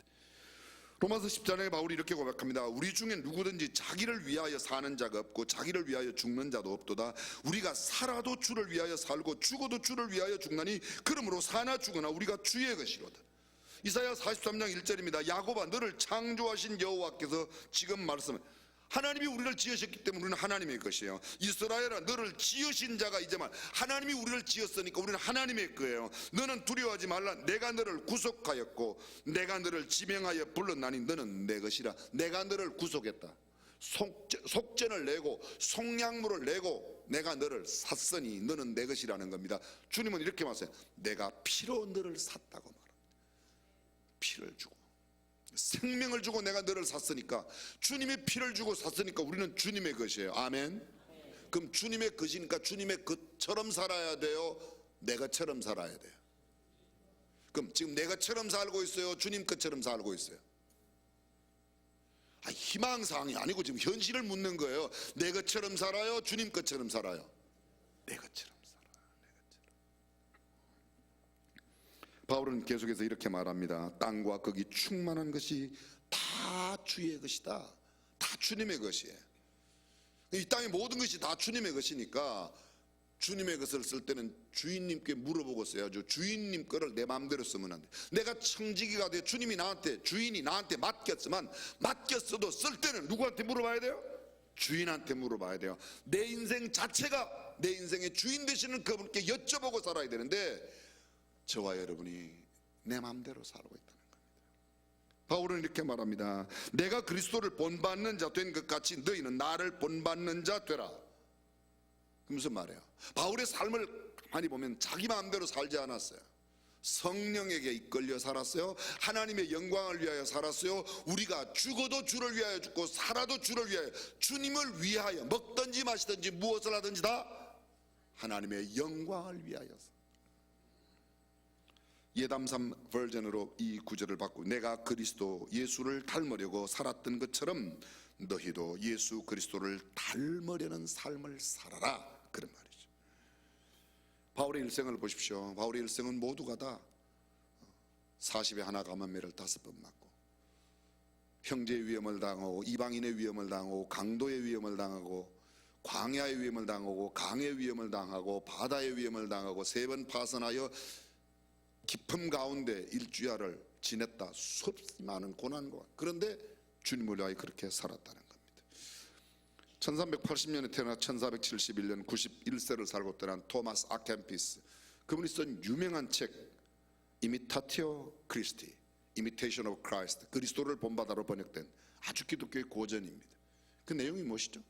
로마서 10장에 바울이 이렇게 고백합니다. 우리 중에 누구든지 자기를 위하여 사는 자가 없고 자기를 위하여 죽는 자도 없도다. 우리가 살아도 주를 위하여 살고 죽어도 주를 위하여 죽나니 그러므로 사나 죽으나 우리가 주의 것이로다. 이사야 43장 1절입니다. 야곱아, 너를 창조하신 여호와께서 지금 말씀을, 하나님이 우리를 지으셨기 때문에 우리는 하나님의 것이에요. 이스라엘아, 너를 지으신 자가 이제만, 하나님이 우리를 지었으니까 우리는 하나님의 거예요. 너는 두려워하지 말라. 내가 너를 구속하였고 내가 너를 지명하여 불렀나니 너는 내 것이라. 내가 너를 구속했다. 속죄를 내고 속량물을 내고 내가 너를 샀으니 너는 내 것이라는 겁니다. 주님은 이렇게 말씀해요. 내가 피로 너를 샀다고 말합니다. 피를 주고 생명을 주고 내가 너를 샀으니까, 주님의 피를 주고 샀으니까 우리는 주님의 것이에요. 아멘. 그럼 주님의 것이니까 주님의 것처럼 살아야 돼요, 내 것처럼 살아야 돼요? 그럼 지금 내 것처럼 살고 있어요, 주님 것처럼 살고 있어요? 희망사항이 아니고 지금 현실을 묻는 거예요. 내 것처럼 살아요, 주님 것처럼 살아요? 내 것처럼 살아요, 내 것처럼. 바울은 계속해서 이렇게 말합니다. 땅과 거기 충만한 것이 다 주의 것이다. 다 주님의 것이에요. 이 땅의 모든 것이 다 주님의 것이니까 주님의 것을 쓸 때는 주인님께 물어보고 써야죠. 주인님 거를 내 마음대로 쓰면 안 돼. 내가 청지기가 돼 주님이 나한테, 주인이 나한테 맡겼지만, 맡겼어도 쓸 때는 누구한테 물어봐야 돼요? 주인한테 물어봐야 돼요. 내 인생 자체가 내 인생의 주인 되시는 그분께 여쭤보고 살아야 되는데, 저와 여러분이 내 마음대로 살고 있다는 겁니다. 바울은 이렇게 말합니다. 내가 그리스도를 본받는 자 된 것 같이 너희는 나를 본받는 자 되라. 무슨 말이에요? 바울의 삶을 많이 보면 자기 마음대로 살지 않았어요. 성령에게 이끌려 살았어요. 하나님의 영광을 위하여 살았어요. 우리가 죽어도 주를 위하여 죽고 살아도 주를 위하여, 주님을 위하여 먹든지 마시든지 무엇을 하든지 다 하나님의 영광을 위하여서. 예담삼 버전으로 이 구절을 바꾸고, 내가 그리스도 예수를 닮으려고 살았던 것처럼 너희도 예수 그리스도를 닮으려는 삶을 살아라, 그런 말이죠. 바울의 일생을 보십시오. 바울의 일생은 모두가 다 40에 하나 감한매를 5번 맞고, 형제의 위험을 당하고, 이방인의 위험을 당하고, 강도의 위험을 당하고, 광야의 위험을 당하고, 강의 위험을 당하고, 바다의 위험을 당하고, 3번 파선하여 깊음 가운데 일주야를 지냈다. 수없이 많은 고난과, 그런데 주님을 위하여 그렇게 살았다는 겁니다. 1380년에 태어나 1471년 91세를 살고 떠난 토마스 아켐피스, 그분이 쓴 유명한 책 이미타티오 크리스티, 이미테이션 오브 크라이스트, 그리스도를 본받아로 번역된 아주 기독교의 고전입니다. 그 내용이 무엇이죠?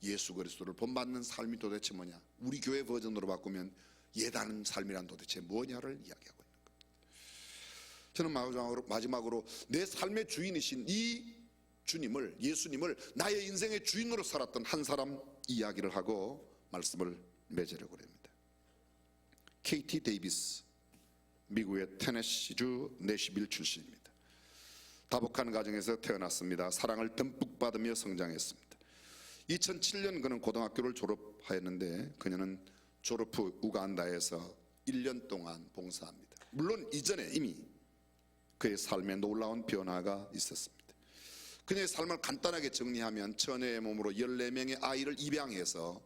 예수 그리스도를 본받는 삶이 도대체 뭐냐, 우리 교회 버전으로 바꾸면 예다는 삶이란 도대체 뭐냐를 이야기하고 있는 겁니다. 저는 마지막으로 내 삶의 주인이신 이 주님을, 예수님을 나의 인생의 주인으로 살았던 한 사람 이야기를 하고 말씀을 맺으려고 합니다. KT 데이비스, 미국의 테네시주 내시빌 출신입니다. 다복한 가정에서 태어났습니다. 사랑을 듬뿍 받으며 성장했습니다. 2007년 그는 고등학교를 졸업하였는데, 그녀는 졸업 후 우간다에서 1년 동안 봉사합니다. 물론 이전에 이미 그의 삶에 놀라운 변화가 있었습니다. 그녀의 삶을 간단하게 정리하면, 처녀의 몸으로 14명의 아이를 입양해서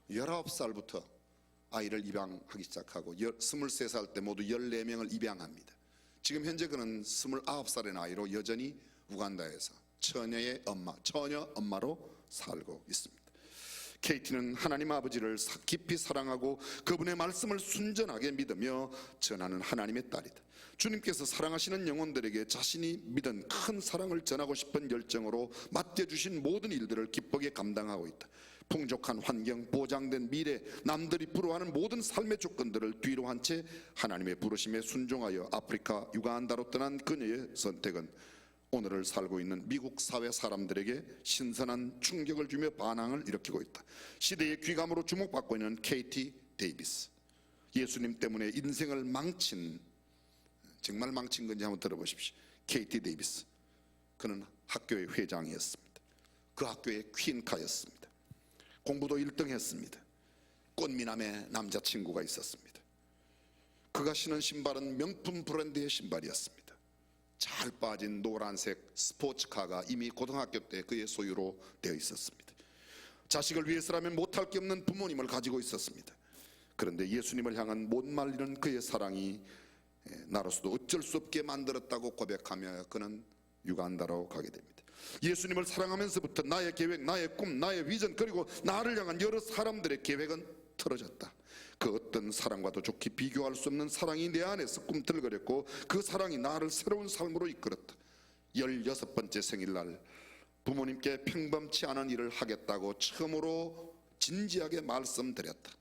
19살부터 아이를 입양하기 시작하고 23살 때 모두 14명을 입양합니다. 지금 현재 그는 29살의 나이로 여전히 우간다에서 처녀의 엄마, 처녀 엄마로 살고 있습니다. KT는 하나님 아버지를 깊이 사랑하고 그분의 말씀을 순전하게 믿으며 전하는 하나님의 딸이다. 주님께서 사랑하시는 영혼들에게 자신이 믿은 큰 사랑을 전하고 싶은 열정으로 맡겨주신 모든 일들을 기쁘게 감당하고 있다. 풍족한 환경, 보장된 미래, 남들이 부러워하는 모든 삶의 조건들을 뒤로 한 채 하나님의 부르심에 순종하여 아프리카 유간다로 떠난 그녀의 선택은 오늘을 살고 있는 미국 사회 사람들에게 신선한 충격을 주며 반항을 일으키고 있다. 시대의 귀감으로 주목받고 있는 KT 데이비스, 예수님 때문에 인생을 망친, 정말 망친 건지 한번 들어보십시오. KT 데이비스, 그는 학교의 회장이었습니다. 그 학교의 퀸카였습니다. 공부도 1등 했습니다. 꽃미남의 남자친구가 있었습니다. 그가 신은 신발은 명품 브랜드의 신발이었습니다. 잘 빠진 노란색 스포츠카가 이미 고등학교 때 그의 소유로 되어 있었습니다. 자식을 위해서라면 못할 게 없는 부모님을 가지고 있었습니다. 그런데 예수님을 향한 못 말리는 그의 사랑이 나로서도 어쩔 수 없게 만들었다고 고백하며 그는 유간다로 가게 됩니다. 예수님을 사랑하면서부터 나의 계획, 나의 꿈, 나의 비전, 그리고 나를 향한 여러 사람들의 계획은 틀어졌다. 그 어떤 사랑과도 좋게 비교할 수 없는 사랑이 내 안에서 꿈틀거렸고 그 사랑이 나를 새로운 삶으로 이끌었다. 16번째 생일날 부모님께 평범치 않은 일을 하겠다고 처음으로 진지하게 말씀드렸다.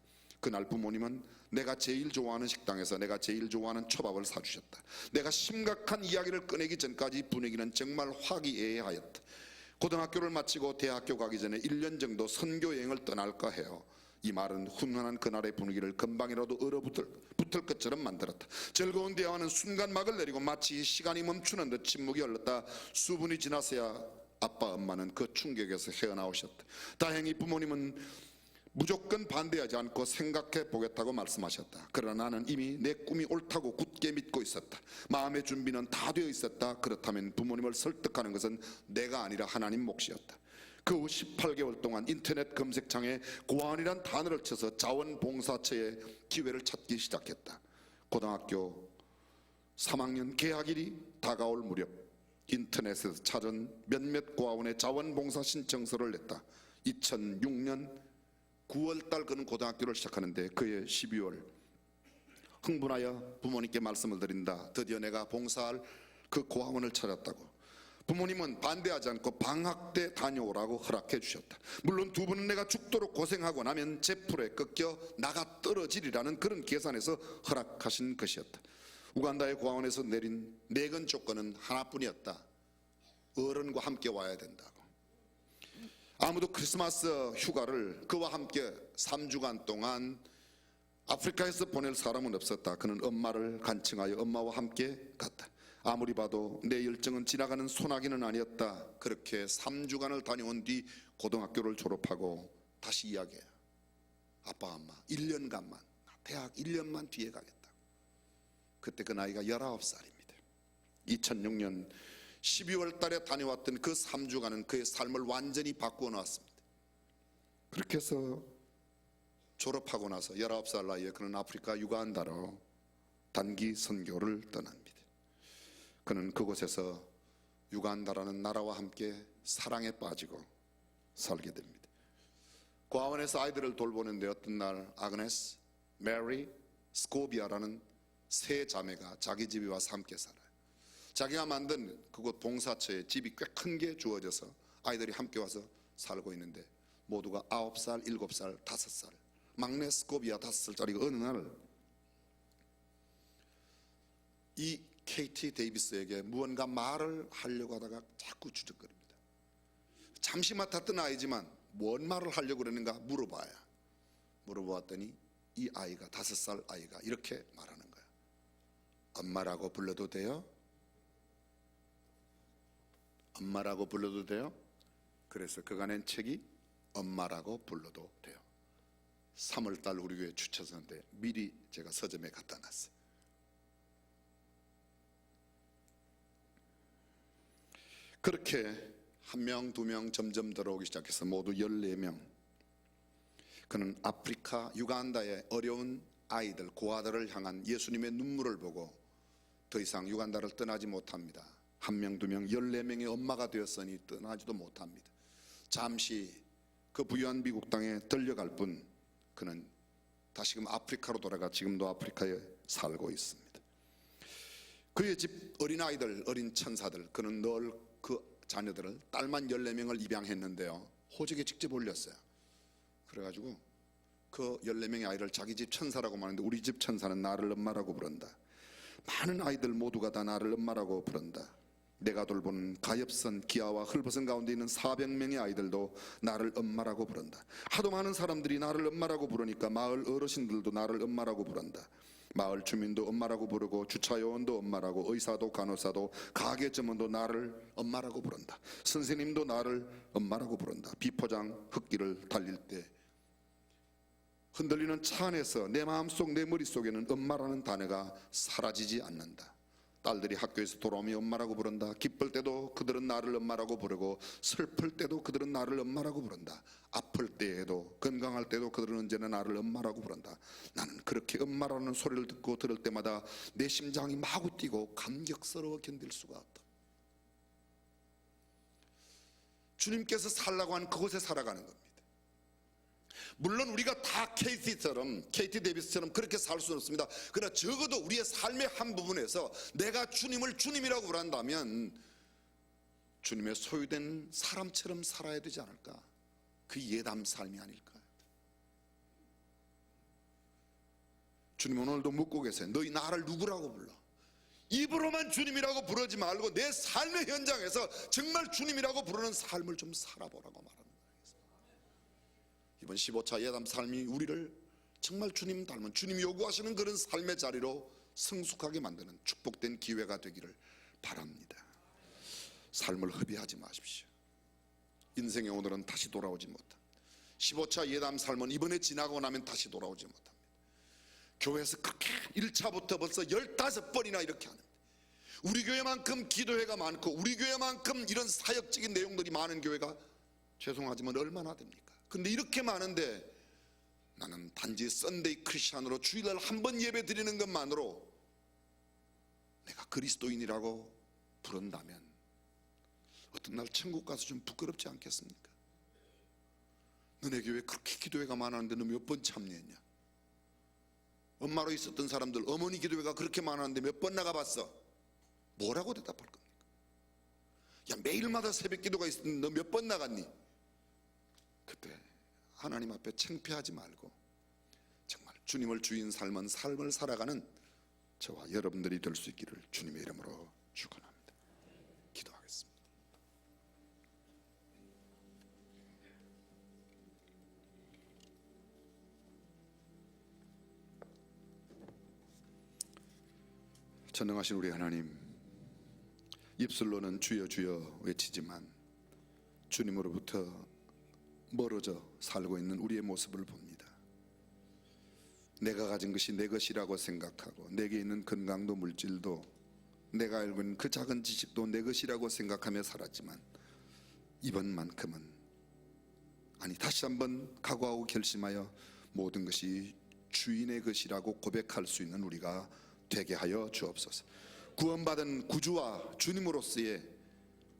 그날 부모님은 내가 제일 좋아하는 식당에서 내가 제일 좋아하는 초밥을 사주셨다. 내가 심각한 이야기를 꺼내기 전까지 분위기는 정말 화기애애하였다. 고등학교를 마치고 대학교 가기 전에 1년 정도 선교 여행을 떠날까 해요. 이 말은 훈훈한 그날의 분위기를 금방이라도 얼어붙을 것처럼 만들었다. 즐거운 대화는 순간 막을 내리고 마치 시간이 멈추는 듯 침묵이 흘렀다. 수분이 지나서야 아빠 엄마는 그 충격에서 헤어나오셨다. 다행히 부모님은 무조건 반대하지 않고 생각해 보겠다고 말씀하셨다. 그러나 나는 이미 내 꿈이 옳다고 굳게 믿고 있었다. 마음의 준비는 다 되어 있었다. 그렇다면 부모님을 설득하는 것은 내가 아니라 하나님 몫이었다. 그 후 18개월 동안 인터넷 검색창에 고아원이란 단어를 쳐서 자원봉사처의 기회를 찾기 시작했다. 고등학교 3학년 개학일이 다가올 무렵 인터넷에서 찾은 몇몇 고아원의 자원봉사 신청서를 냈다. 2006년 9월달 그는 고등학교를 시작하는데 그해 12월 흥분하여 부모님께 말씀을 드린다. 드디어 내가 봉사할 그 고아원을 찾았다고. 부모님은 반대하지 않고 방학 때 다녀오라고 허락해 주셨다. 물론 두 분은 내가 죽도록 고생하고 나면 제풀에 꺾여 나가 떨어지리라는 그런 계산에서 허락하신 것이었다. 우간다의 고아원에서 내린 내건 조건은 하나뿐이었다. 어른과 함께 와야 된다고. 아무도 크리스마스 휴가를 그와 함께 3주간 동안 아프리카에서 보낼 사람은 없었다. 그는 엄마를 간청하여 엄마와 함께 갔다. 아무리 봐도 내 열정은 지나가는 소나기는 아니었다. 그렇게 3주간을 다녀온 뒤 고등학교를 졸업하고 다시 이야기해요. 아빠 엄마 1년간만 대학 1년만 뒤에 가겠다. 그때 그 나이가 19살입니다 2006년 12월 달에 다녀왔던 그 3주간은 그의 삶을 완전히 바꾸어 놓았습니다. 그렇게 해서 졸업하고 나서 19살 나이에 그는 아프리카 유간다로 단기 선교를 떠납니다. 그는 그곳에서 유간다라는 나라와 함께 사랑에 빠지고 살게 됩니다. 고아원에서 아이들을 돌보는데 어떤 날 아그네스, 메리, 스코비아라는 세 자매가 자기 집에 와서 함께 살아요. 자기가 만든 그곳 봉사처에 집이 꽤 큰 게 주어져서 아이들이 함께 와서 살고 있는데 모두가 9살, 7살, 5살. 막내 스코비아 5살짜리가 어느 날 이 KT 데이비스에게 무언가 말을 하려고 하다가 자꾸 주저거립니다. 잠시 맡았던 아이지만 뭔 말을 하려고 그러는가 물어보았더니 이 아이가 5살 아이가 이렇게 말하는 거야. 엄마라고 불러도 돼요? 엄마라고 불러도 돼요? 그래서 그가 낸 책이 엄마라고 불러도 돼요. 3월달 우리 교회 주차선인데 미리 제가 서점에 갖다 놨어요. 그렇게 1명, 2명 점점 들어오기 시작해서 모두 14명. 그는 아프리카 유간다의 어려운 아이들, 고아들을 향한 예수님의 눈물을 보고 더 이상 유간다를 떠나지 못합니다. 1명, 2명, 14명의 엄마가 되었으니 떠나지도 못합니다. 잠시 그 부유한 미국 땅에 들려갈 뿐 그는 다시금 아프리카로 돌아가 지금도 아프리카에 살고 있습니다. 그의 집 어린아이들, 어린 천사들, 그는 늘 그 자녀들을 딸만 14명을 입양했는데요, 호적에 직접 올렸어요. 그래가지고 그 14명의 아이를 자기 집 천사라고 말하는데 우리 집 천사는 나를 엄마라고 부른다. 많은 아이들 모두가 다 나를 엄마라고 부른다. 내가 돌보는 가엾은 기아와 헐벗은 가운데 있는 400명의 아이들도 나를 엄마라고 부른다. 하도 많은 사람들이 나를 엄마라고 부르니까 마을 어르신들도 나를 엄마라고 부른다. 마을 주민도 엄마라고 부르고 주차요원도 엄마라고, 의사도 간호사도 가게 점원도 나를 엄마라고 부른다. 선생님도 나를 엄마라고 부른다. 비포장 흙길을 달릴 때 흔들리는 차 안에서 내 마음속 내 머릿속에는 엄마라는 단어가 사라지지 않는다. 딸들이 학교에서 돌아오면 엄마라고 부른다. 기쁠 때도 그들은 나를 엄마라고 부르고 슬플 때도 그들은 나를 엄마라고 부른다. 아플 때에도 건강할 때도 그들은 언제나 나를 엄마라고 부른다. 나는 그렇게 엄마라는 소리를 듣고 들을 때마다 내 심장이 마구 뛰고 감격스러워 견딜 수가 없다. 주님께서 살라고 한 그곳에 살아가는 겁니다. 물론 우리가 다 KT 데이비스처럼 그렇게 살 수는 없습니다. 그러나 적어도 우리의 삶의 한 부분에서 내가 주님을 주님이라고 부른다면 주님의 소유된 사람처럼 살아야 되지 않을까? 그 예담 삶이 아닐까? 주님 오늘도 묻고 계세요. 너희 나를 누구라고 불러? 입으로만 주님이라고 부르지 말고 내 삶의 현장에서 정말 주님이라고 부르는 삶을 좀 살아보라고 말합니다. 이번 15차 예담 삶이 우리를 정말 주님 닮은, 주님이 요구하시는 그런 삶의 자리로 성숙하게 만드는 축복된 기회가 되기를 바랍니다. 삶을 허비하지 마십시오. 인생의 오늘은 다시 돌아오지 못합니다. 15차 예담 삶은 이번에 지나고 나면 다시 돌아오지 못합니다. 교회에서 그렇게 1차부터 벌써 15번이나 이렇게 하는데, 우리 교회만큼 기도회가 많고 우리 교회만큼 이런 사역적인 내용들이 많은 교회가 죄송하지만 얼마나 됩니까? 근데 이렇게 많은데 나는 단지 썬데이 크리스찬으로 주일날 한 번 예배 드리는 것만으로 내가 그리스도인이라고 부른다면 어떤 날 천국 가서 좀 부끄럽지 않겠습니까? 너네 교회 그렇게 기도회가 많았는데 너 몇 번 참여했냐? 엄마로 있었던 사람들 어머니 기도회가 그렇게 많았는데 몇 번 나가봤어? 뭐라고 대답할 겁니까? 야, 매일마다 새벽 기도가 있었는데 너 몇 번 나갔니? 그때 하나님 앞에 창피하지 말고 정말 주님을 주인 삶은 삶을 살아가는 저와 여러분들이 될 수 있기를 주님의 이름으로 축원합니다. 기도하겠습니다. 전능하신 우리 하나님, 입술로는 주여 주여 외치지만 주님으로부터 멀어져 살고 있는 우리의 모습을 봅니다. 내가 가진 것이 내 것이라고 생각하고 내게 있는 건강도 물질도 내가 알고 있는 그 작은 지식도 내 것이라고 생각하며 살았지만 이번만큼은 아니 다시 한번 각오하고 결심하여 모든 것이 주인의 것이라고 고백할 수 있는 우리가 되게 하여 주옵소서. 구원받은 구주와 주님으로서의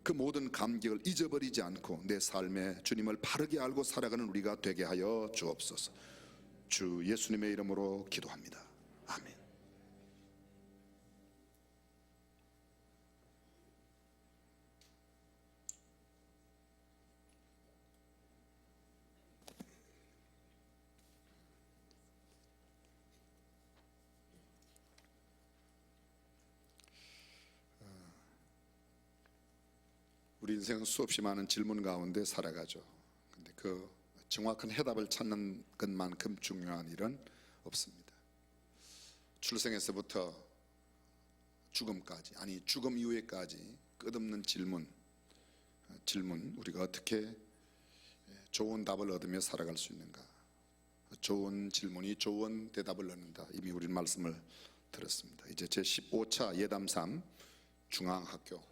그 모든 감격을 잊어버리지 않고 내 삶에 주님을 바르게 알고 살아가는 우리가 되게 하여 주옵소서. 주 예수님의 이름으로 기도합니다. 아멘. 우리 인생은 수없이 많은 질문 가운데 살아가죠. 근데 그 정확한 해답을 찾는 것만큼 중요한 일은 없습니다. 출생에서부터 죽음까지, 아니 죽음 이후에까지 끝없는 질문 우리가 어떻게 좋은 답을 얻으며 살아갈 수 있는가? 좋은 질문이 좋은 대답을 얻는다. 이미 우리는 말씀을 들었습니다. 이제 제15차 예담3 중앙학교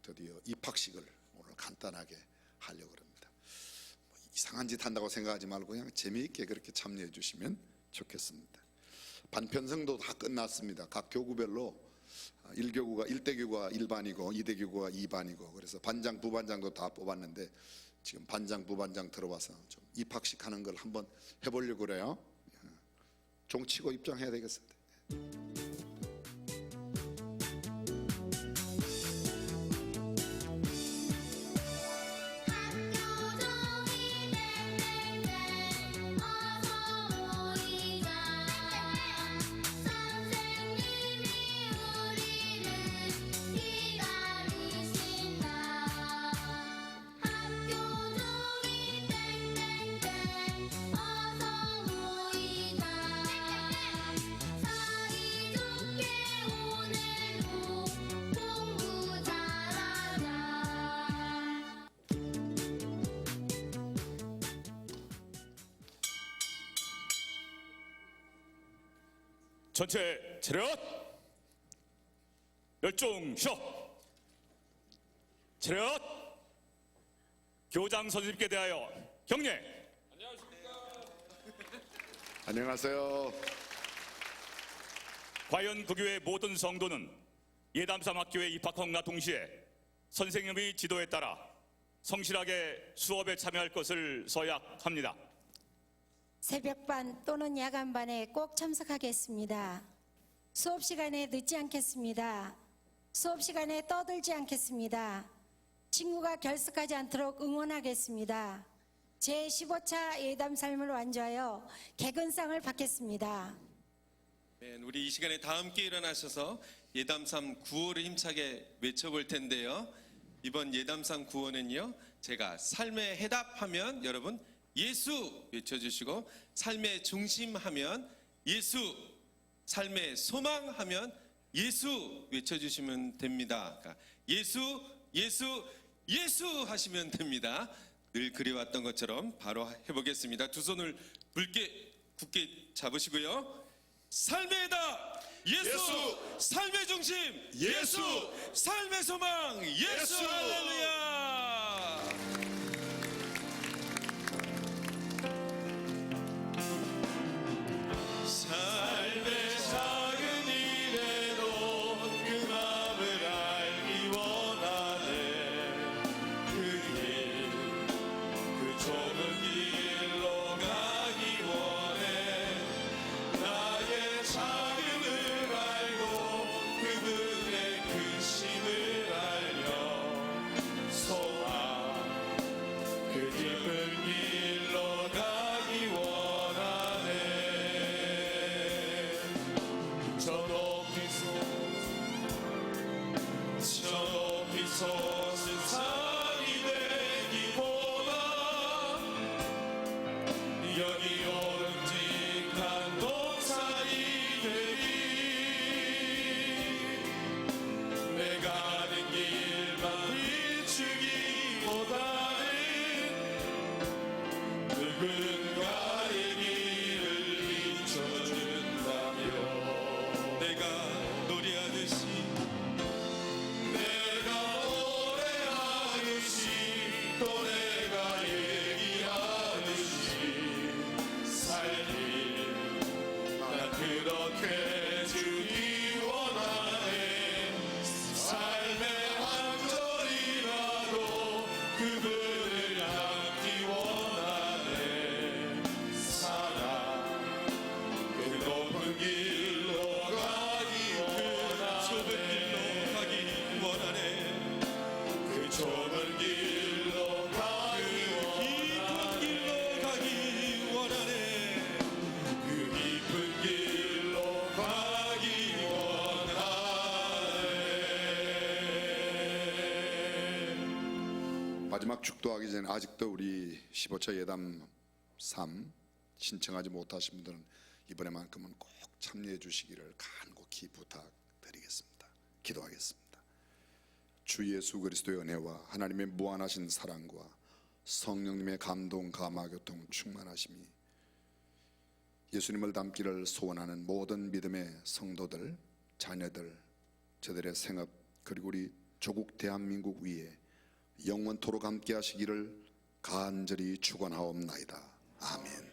드디어 입학식을 오늘 간단하게 하려고 합니다. 이상한 짓 한다고 생각하지 말고 그냥 재미있게 그렇게 참여해 주시면 좋겠습니다. 반편성도 다 끝났습니다. 각 교구별로 1교구가 1대교구가 1반이고 2대교구가 2반이고 그래서 반장 부반장도 다 뽑았는데 지금 반장 부반장 들어와서 좀 입학식 하는 걸 한번 해보려고 그래요. 종 치고 입장해야 되겠습니다. 전체 차렷! 열중 쉬어! 차렷! 교장 선생님께 대하여 경례! 안녕하세요. 과연 그 교회 모든 성도는 예담3학교에 입학함과 동시에 선생님의 지도에 따라 성실하게 수업에 참여할 것을 서약합니다. 새벽반 또는 야간반에 꼭 참석하겠습니다. 수업 시간에 늦지 않겠습니다. 수업 시간에 떠들지 않겠습니다. 친구가 결석하지 않도록 응원하겠습니다. 제15차 예담 삶을 완주하여 개근상을 받겠습니다. 우리 이 시간에 다 함께 일어나셔서 예담삼 구호를 힘차게 외쳐볼 텐데요. 이번 예담삼 구호는요, 제가 삶의 해답하면 여러분 예수 외쳐주시고, 삶의 중심하면 예수, 삶의 소망하면 예수 외쳐주시면 됩니다. 그러니까 예수, 예수, 예수 하시면 됩니다. 늘 그래왔던 것처럼 바로 해보겠습니다. 두 손을 굳게 잡으시고요. 삶의 해답 예수, 삶의 중심 예수, 삶의 소망 예수. 할렐루야. 삶의 작은 일에도 그 마음을 알기 원하네. 그 좁은 길로 가기 원해. 나의 작음을 알고 그분의 근심을 알며 소망 그 깊은 길로 가기 원하네. 저 높이 솟은 산이 되기보다 여기 오름직한 동산이 되기. 내가 가는 길만 비추기보다는 누군가의 길을 비춰준다며 내가 노래하듯이 또 내가 얘기하듯이 살기 난 그렇게 주기 원하네. 삶의 한 절이라도 그분을 닮기 원하네. 사랑 그 높은 길로 가기 원하네. 좁은 길로 가기 원하네. 그 좁은 길로 깊은 길로 가기 원하네. 그 깊은 길로 가기 원하네. 마지막 축도하기 전에 아직도 우리 15차 예담 3 신청하지 하신 분들은 이번에만큼은 꼭 참여해 주시기를 간곡히 부탁드리겠습니다. 기도하겠습니다. 주 예수 그리스도의 은혜와 하나님의 무한하신 사랑과 성령님의 감동 감화 교통 충만하심이 예수님을 닮기를 소원하는 모든 믿음의 성도들, 자녀들, 저들의 생업 그리고 우리 조국 대한민국 위에 영원토록 함께 하시기를 간절히 축원하옵나이다. 아멘.